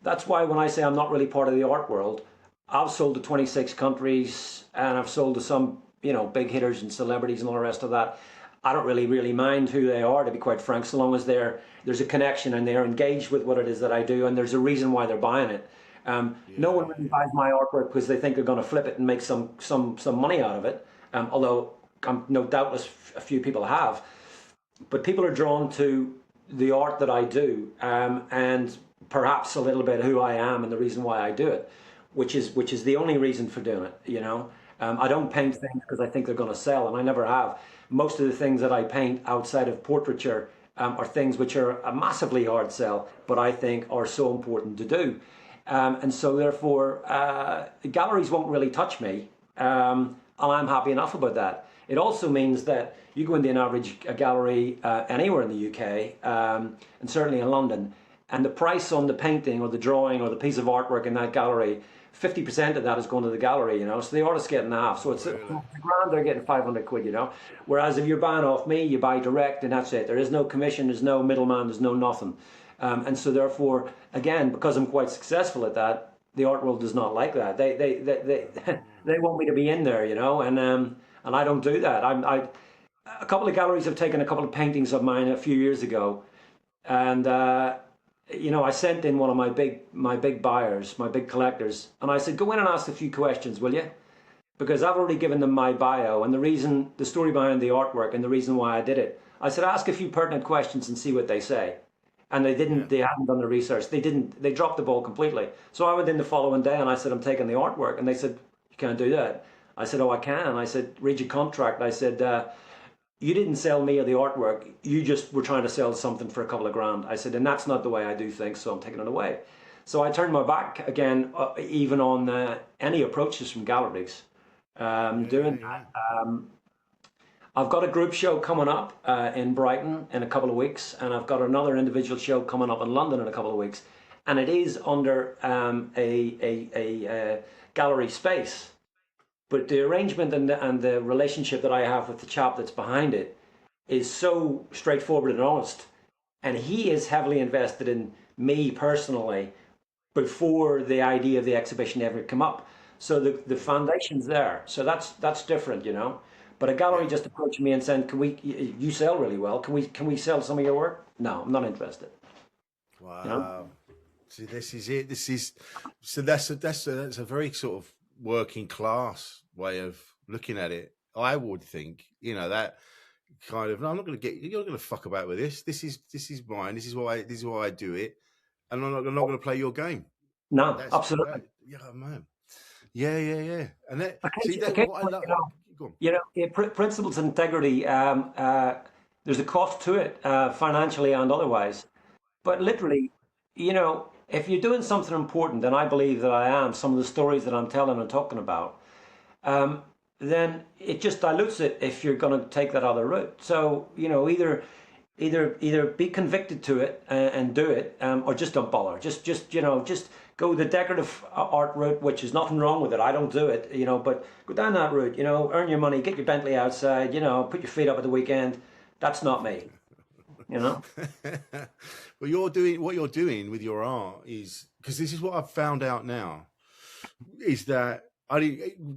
that's why when I say I'm not really part of the art world, I've sold to 26 countries and I've sold to some, big hitters and celebrities and all the rest of that. I don't really mind who they are, to be quite frank, so long as there's a connection and they're engaged with what it is that I do, and there's a reason why they're buying it. No one really buys my artwork because they think they're going to flip it and make some money out of it. Although no doubtless a few people have, but people are drawn to the art that I do, and perhaps a little bit who I am and the reason why I do it, which is the only reason for doing it. I don't paint things because I think they're going to sell, and I never have. Most of the things that I paint outside of portraiture are things which are a massively hard sell, but I think are so important to do. And so therefore, galleries won't really touch me, and I'm happy enough about that. It also means that you go into an average gallery anywhere in the UK, and certainly in London, and the price on the painting or the drawing or the piece of artwork in that gallery, 50% of that is going to the gallery, so the artist's getting half. So it's Really? a grand, they're getting 500 quid, Whereas if you're buying off me, you buy direct and that's it. There is no commission, there's no middleman, there's no nothing. And so therefore, again, because I'm quite successful at that, the art world does not like that. They want me to be in there, and I don't do that. A couple of galleries have taken a couple of paintings of mine a few years ago, and I sent in one of my big buyers, my big collectors, and I said, go in and ask a few questions, will you? Because I've already given them my bio and the story behind the artwork and the reason why I did it. I said, ask a few pertinent questions and see what they say. And they didn't. They hadn't done the research. They didn't. They dropped the ball completely. So I went in the following day and I said, I'm taking the artwork, and they said, you can't do that. I said, oh, I can. I said, read your contract. I said, you didn't sell me or the artwork. You just were trying to sell something for a couple of grand. I said, and that's not the way I do things, so I'm taking it away. So I turned my back again, even on any approaches from galleries. Doing that. I've got a group show coming up in Brighton in a couple of weeks, and I've got another individual show coming up in London in a couple of weeks, and it is under a gallery space. But the arrangement and the relationship that I have with the chap that's behind it is so straightforward and honest, and he is heavily invested in me personally before the idea of the exhibition ever come up. So the foundation's there. So that's different, But a gallery just approached me and said, you sell really well. Can we sell some of your work? No, I'm not interested. Wow. See, this is it. That's a very sort of working class way of looking at it. I would think, that kind of, no, you're not going to fuck about with this. This is mine. This is why I do it. And I'm not going to play your game. No, absolutely. Yeah, man. Yeah. And that, what I love. Principles of integrity, there's a cost to it, financially and otherwise. But literally, if you're doing something important, and I believe that I am, some of the stories that I'm telling and talking about, then it just dilutes it if you're going to take that other route. So, either be convicted to it and do it, or just don't bother. Just go the decorative art route, which is nothing wrong with it. I don't do it, but go down that route, earn your money, get your Bentley outside, put your feet up at the weekend. That's not me, Well, what you're doing with your art is, because this is what I've found out now. is that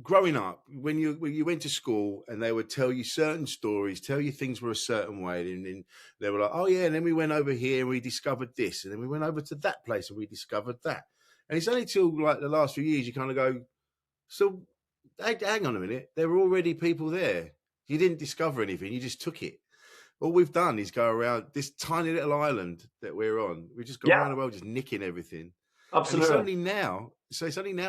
growing up, when you went to school and they would tell you certain stories, tell you things were a certain way, and then they were like, oh yeah, and then we went over here and we discovered this, and then we went over to that place and we discovered that. And it's only till like the last few years you kind of go, so hang on a minute, there were already people there. You didn't discover anything, you just took it. All we've done is go around this tiny little island that we're on. We've just gone Yeah, around the world just nicking everything. And it's absolutely. only now,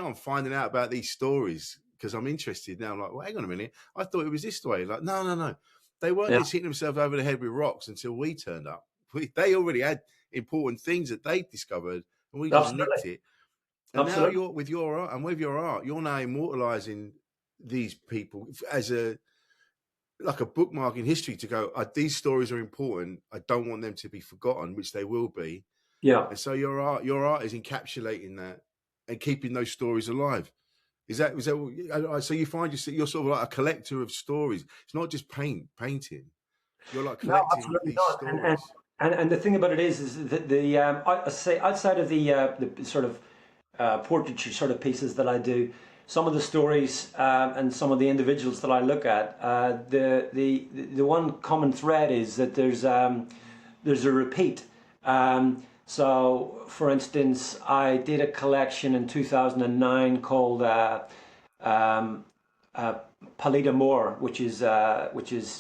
I'm finding out about these stories because I'm interested now. I'm like, well, hang on a minute. I thought it was this way. Like, no. They weren't Yeah, just hitting themselves over the head with rocks until we turned up. They already had important things that they discovered and we just absolutely. nicked it. And now Absolutely. you're with your art, you're now immortalizing these people as like a bookmark in history to go, these stories are important. I don't want them to be forgotten, which they will be. Yeah. And so your art is encapsulating that and keeping those stories alive. Is that so? You find you're sort of like a collector of stories. It's not just painting. You're like No, collecting absolutely these not. stories. And the thing about it is that I say outside of the sort of portraiture sort of pieces that I do, some of the stories and some of the individuals that I look at, the one common thread is that there's a repeat. So, for instance, I did a collection in 2009 called Pallida More, which is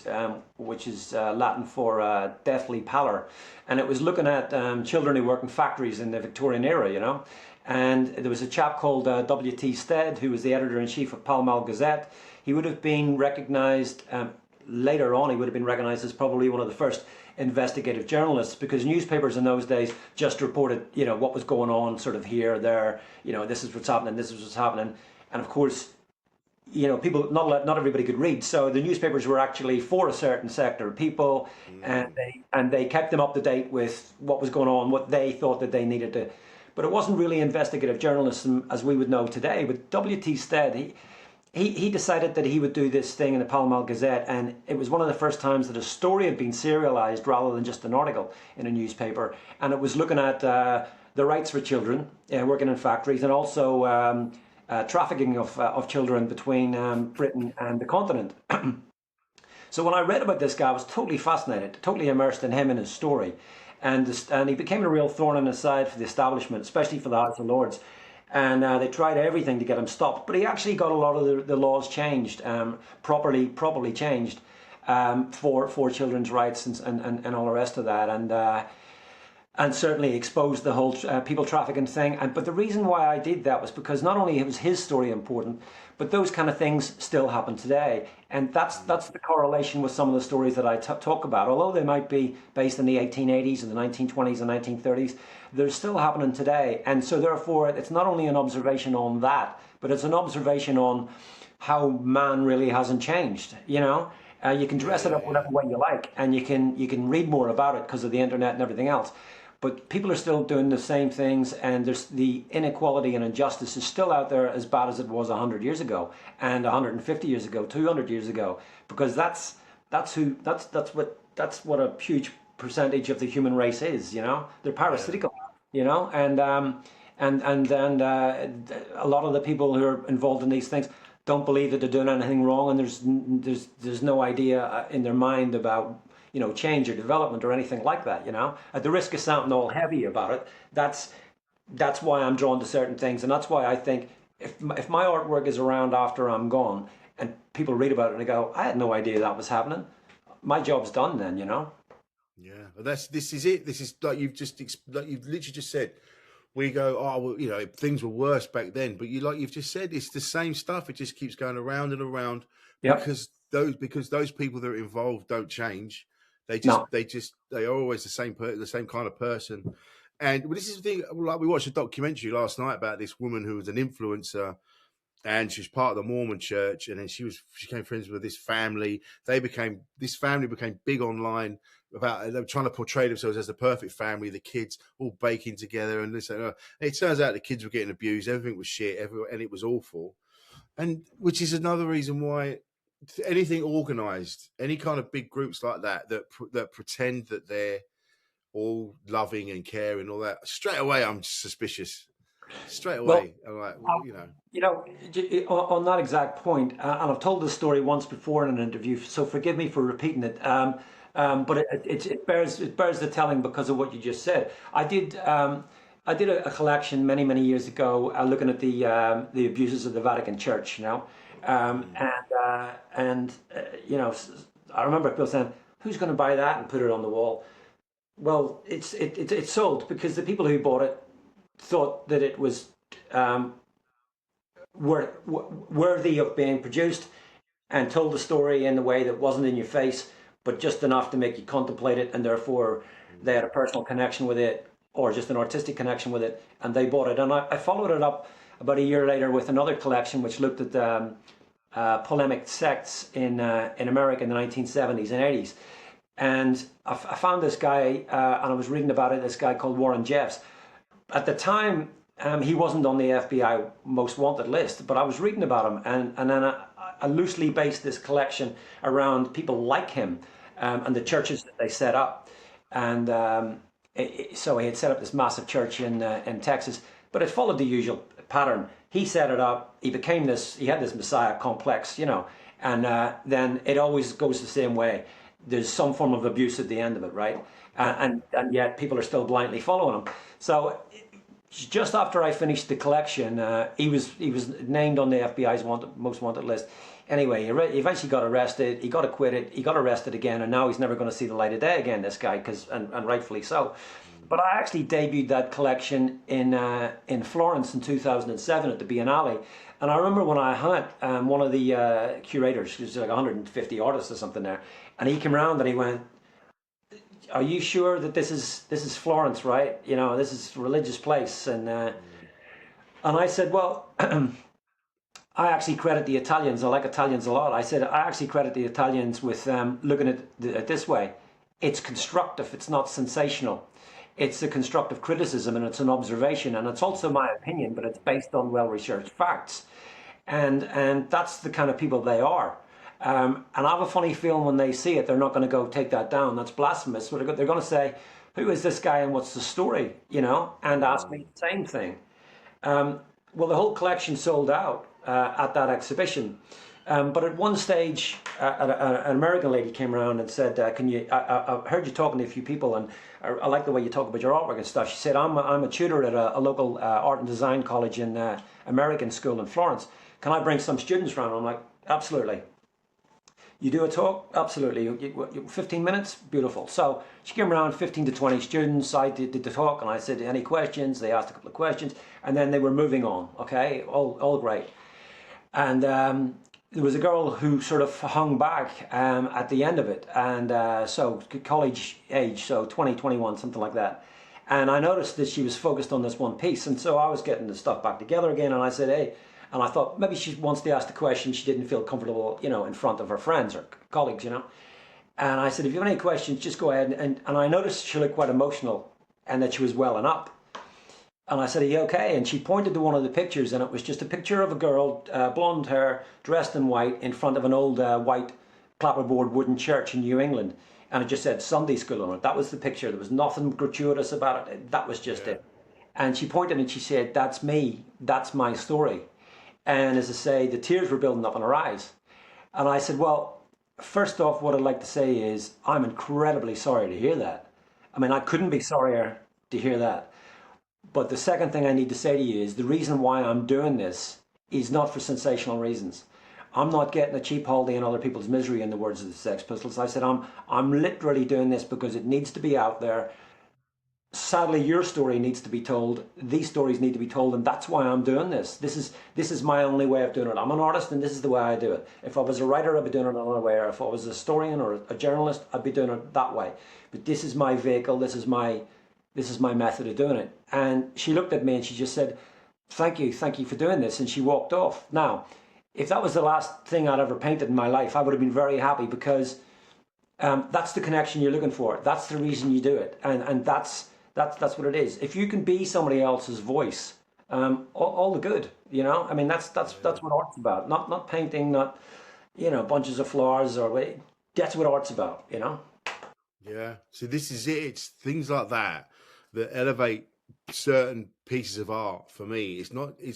Latin for deathly pallor, and it was looking at children who work in factories in the Victorian era, And there was a chap called W.T. Stead, who was the editor-in-chief of Pall Mall Gazette. He would have been recognised later on. He would have been recognised as probably one of the first investigative journalists, because newspapers in those days just reported, what was going on, sort of here or there. This is what's happening. This is what's happening, and of course, people, not everybody could read, so the newspapers were actually for a certain sector of people, and they kept them up to date with what was going on, what they thought that they needed to. But it wasn't really investigative journalism as we would know today. With W.T. Stead, he decided that he would do this thing in the Pall Mall Gazette, and it was one of the first times that a story had been serialized rather than just an article in a newspaper, and it was looking at the rights for children working in factories, and also trafficking of children between Britain and the continent. So when I read about this guy, I was totally fascinated, totally immersed in him and his story. And he became a real thorn in the side for the establishment, especially for the House of Lords. And they tried everything to get him stopped. But he actually got a lot of the laws changed, properly changed for children's rights and all the rest of that. And certainly exposed the whole people trafficking thing. But the reason why I did that was because not only was his story important, but those kind of things still happen today. And that's the correlation with some of the stories that I talk about. Although they might be based in the 1880s and the 1920s and 1930s, they're still happening today. And so therefore, it's not only an observation on that, but it's an observation on how man really hasn't changed, You can dress it up whatever way you like, and you can read more about it because of the internet and everything else. But people are still doing the same things, and there's the inequality and injustice is still out there as bad as it was 100 years ago, and 150 years ago, 200 years ago, because that's what a huge percentage of the human race is. They're parasitical, and a lot of the people who are involved in these things don't believe that they're doing anything wrong, and there's no idea in their mind about change or development or anything like that. At the risk of sounding all heavy about it, that's why I'm drawn to certain things, and that's why I think if my artwork is around after I'm gone and people read about it and they go, I had no idea that was happening, my job's done then. Yeah, this is it. This is like you've literally just said. We go, oh, well, things were worse back then, but you've just said, it's the same stuff. It just keeps going around and around Yep. because those people that are involved don't change. They No. are always the same kind of person. And this is the thing. Like, we watched a documentary last night about this woman who was an influencer, and she was part of the Mormon church, and then she became friends with this family. This family became big online about, they were trying to portray themselves as the perfect family, the kids all baking together and this and that. And it turns out the kids were getting abused, everything was shit, and it was awful. And which is another reason why anything organized, any kind of big groups like that pretend that they're all loving and caring, all that, straight away I'm suspicious. straight Well, away. I'm like, I- you know, on that exact point, and I've told this story once before in an interview, so forgive me for repeating it. But it bears the telling because of what you just said. I did a collection many years ago, looking at the abuses of the Vatican Church. mm, I remember people saying, "Who's going to buy that and put it on the wall?" Well, it's sold because the people who bought it thought that it was um, worthy of being produced and told the story in a way that wasn't in your face, but just enough to make you contemplate it, and therefore they mm, had a personal connection with it or just an artistic connection with it, and they bought it. And I followed it up about a year later with another collection which looked at polemic sects in America in the 1970s and 80s. And I found this guy, and I was reading about it. This guy called Warren Jeffs. At the time, he wasn't on the FBI most wanted list, but I was reading about him, and then I loosely based this collection around people like him, and the churches that they set up. And so he had set up this massive church in Texas, but it followed the usual pattern. He set it up. He became this. He had this messiah complex, and then it always goes the same way. There's some form of abuse at the end of it, right? And yet people are still blindly following him. So just after I finished the collection, he was named on the FBI's most wanted list. Anyway, he eventually got arrested. He got acquitted. He got arrested again, and now he's never going to see the light of day again. This guy, and rightfully so. mm. But I actually debuted that collection in Florence in 2007 at the Biennale, and I remember when I hung it, one of the curators, there's like 150 artists or something there, and he came around and he went, "Are you sure that this is Florence, right? This is a religious place." And I said, "Well, I actually credit the Italians. I like Italians a lot." I said, "I actually credit the Italians with looking at it this way. It's constructive. It's not sensational. It's a constructive criticism and it's an observation, and it's also my opinion, but it's based on well-researched facts." And that's the kind of people they are. And I have a funny feeling when they see it, they're not going to go take that down. That's blasphemous. But they're going to say, "Who is this guy and what's the story?" And ask me the same thing. Well, the whole collection sold out at that exhibition. But at one stage, an American lady came around and said, "Can you? I heard you talking to a few people, and I like the way you talk about your artwork and stuff." She said, "I'm a tutor at a local art and design college in American school in Florence. Can I bring some students around?" I'm like, "Absolutely." "You do a talk?" "Absolutely." 15 minutes? Beautiful. So she came around, 15 to 20 students. I did the talk, and I said, "Any questions?" They asked a couple of questions, and then they were moving on. Okay, all great. And there was a girl who sort of hung back at the end of it, and so college age, so 20, 21, something like that. And I noticed that she was focused on this one piece, and so I was getting the stuff back together again, and I said, "Hey," and I thought maybe she wants to ask the question. She didn't feel comfortable, in front of her friends or colleagues. And I said, "If you have any questions, just go ahead." And I noticed she looked quite emotional and that she was welling up. And I said, "Are you okay?" And she pointed to one of the pictures, and it was just a picture of a girl, blonde hair, dressed in white, in front of an old white clapperboard wooden church in New England. And it just said Sunday school on it. That was the picture. There was nothing gratuitous about it. That was just Yeah. it. And she pointed and she said, "That's me. That's my story." And as I say, the tears were building up in her eyes. And I said, "Well, first off, what I'd like to say is I'm incredibly sorry to hear that. I mean, I couldn't be sorrier to hear that. But the second thing I need to say to you is the reason why I'm doing this is not for sensational reasons. I'm not getting a cheap holiday in other people's misery, in the words of the Sex Pistols." I said, I'm literally doing this because it needs to be out there. Sadly, your story needs to be told. These stories need to be told, and that's why I'm doing this. This is my only way of doing it. I'm an artist, and this is the way I do it. If I was a writer, I'd be doing it another way. Or if I was a historian or a journalist, I'd be doing it that way. But this is my vehicle. This is my method of doing it. And she looked at me and she just said, thank you for doing this." And she walked off. Now, if that was the last thing I'd ever painted in my life, I would have been very happy because that's the connection you're looking for. That's the reason you do it, and that's what it is. If you can be somebody else's voice, all the good. I mean, that's what art's about. Not painting, not bunches of flowers or that's what art's about. Yeah. So this is it. It's things like that that elevate certain pieces of art for me. It's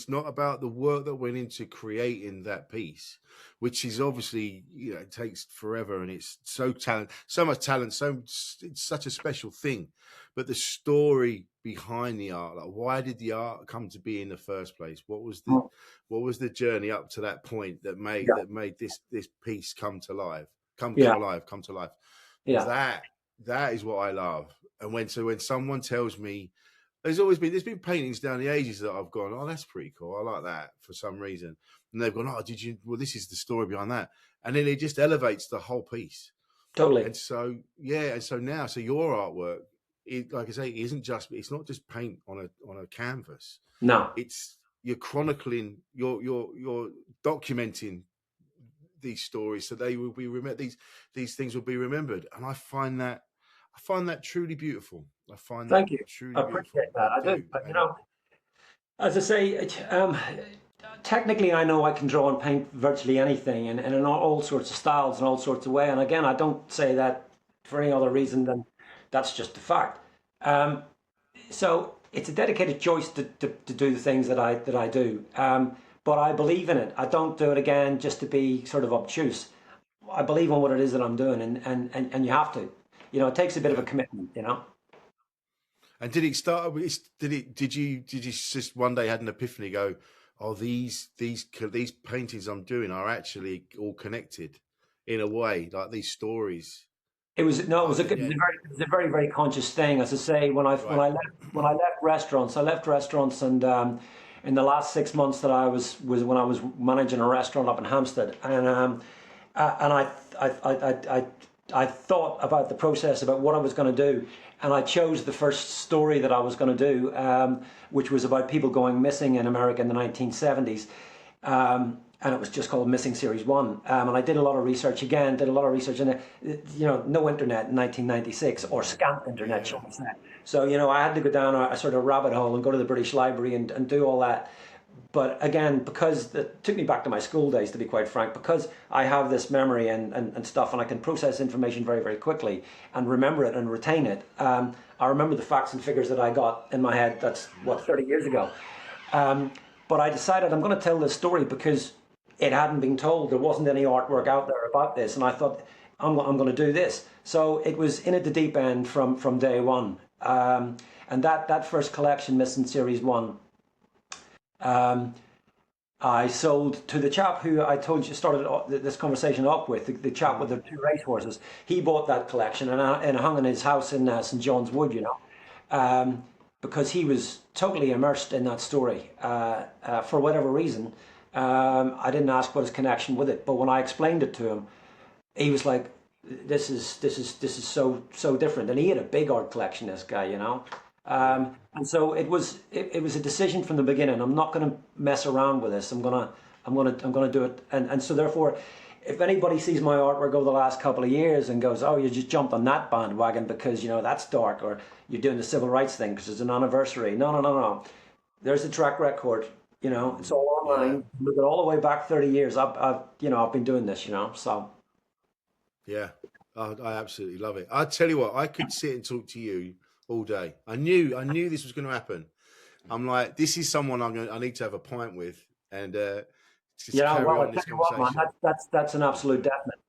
not about the work that went into creating that piece, which is obviously, it takes forever, and it's so much talent, it's such a special thing. But the story behind the art, like, why did the art come to be in the first place? What was the journey up to that point that made this piece come to life? Come to life. Yeah. That is what I love. And when someone tells me, there's been paintings down the ages that I've gone, oh, that's pretty cool, I like that, for some reason, and they've gone, oh, this is the story behind that, and then it just elevates the whole piece. Totally. And so now your artwork, like I say, it's not just paint on a canvas. No. It's you're chronicling, you're documenting these stories, so they will be these things will be remembered. And I find that truly beautiful. Thank you. Truly I beautiful. appreciate that. I I do. do. But, And as I say, technically, I know I can draw and paint virtually anything, and in all sorts of styles and all sorts of ways. And again, I don't say that for any other reason than that's just the fact. So it's a dedicated choice to do the things that I do. But I believe in it. I don't do it again just to be sort of obtuse. I believe in what it is that I'm doing, and you have to. It takes a bit of a commitment. And did it start? Did you just one day had an epiphany? Go, oh, these paintings I'm doing are actually all connected in a way, like these stories. It was no, Yeah, it was a very, very conscious thing. As I say, right. when I left restaurants, and in the last 6 months that I was when I was managing a restaurant up in Hampstead, and I thought about the process, about what I was going to do, and I chose the first story that I was going to do, which was about people going missing in America in the 1970s. And it was just called Missing Series 1. And I did a lot of research again, and no internet in 1996, or scant internet, shall we say. So, I had to go down a sort of rabbit hole and go to the British Library and do all that. But again, because it took me back to my school days, to be quite frank, because I have this memory and stuff, and I can process information very, very quickly and remember it and retain it. I remember the facts and figures that I got in my head, that's, 30 years ago. But I decided I'm going to tell this story because it hadn't been told. There wasn't any artwork out there about this, and I thought I'm going to do this. So it was in at the deep end from day one. And that first collection, Missing Series 1, I sold to the chap who I told you started this conversation up with, the chap with the two racehorses. He bought that collection and hung in his house in St John's Wood, because he was totally immersed in that story for whatever reason. I didn't ask what his connection with it, but when I explained it to him, he was like, "This is so different." And he had a big art collection, this guy. And so it was a decision from the beginning. I'm not going to mess around with this. I'm gonna do it. And so therefore, if anybody sees my artwork over the last couple of years and goes, "Oh, you just jumped on that bandwagon because that's dark," or "You're doing the civil rights thing because it's an anniversary," no. There's a track record. It's all online. Look at all the way back 30 years. I've been doing this. So Yeah, I absolutely love it. I tell you what, I could sit and talk to you all day. I knew this was going to happen. I'm like, this is someone I need to have a pint with, and just carry well, I on tell this you what, man, conversation. that's an absolute definite.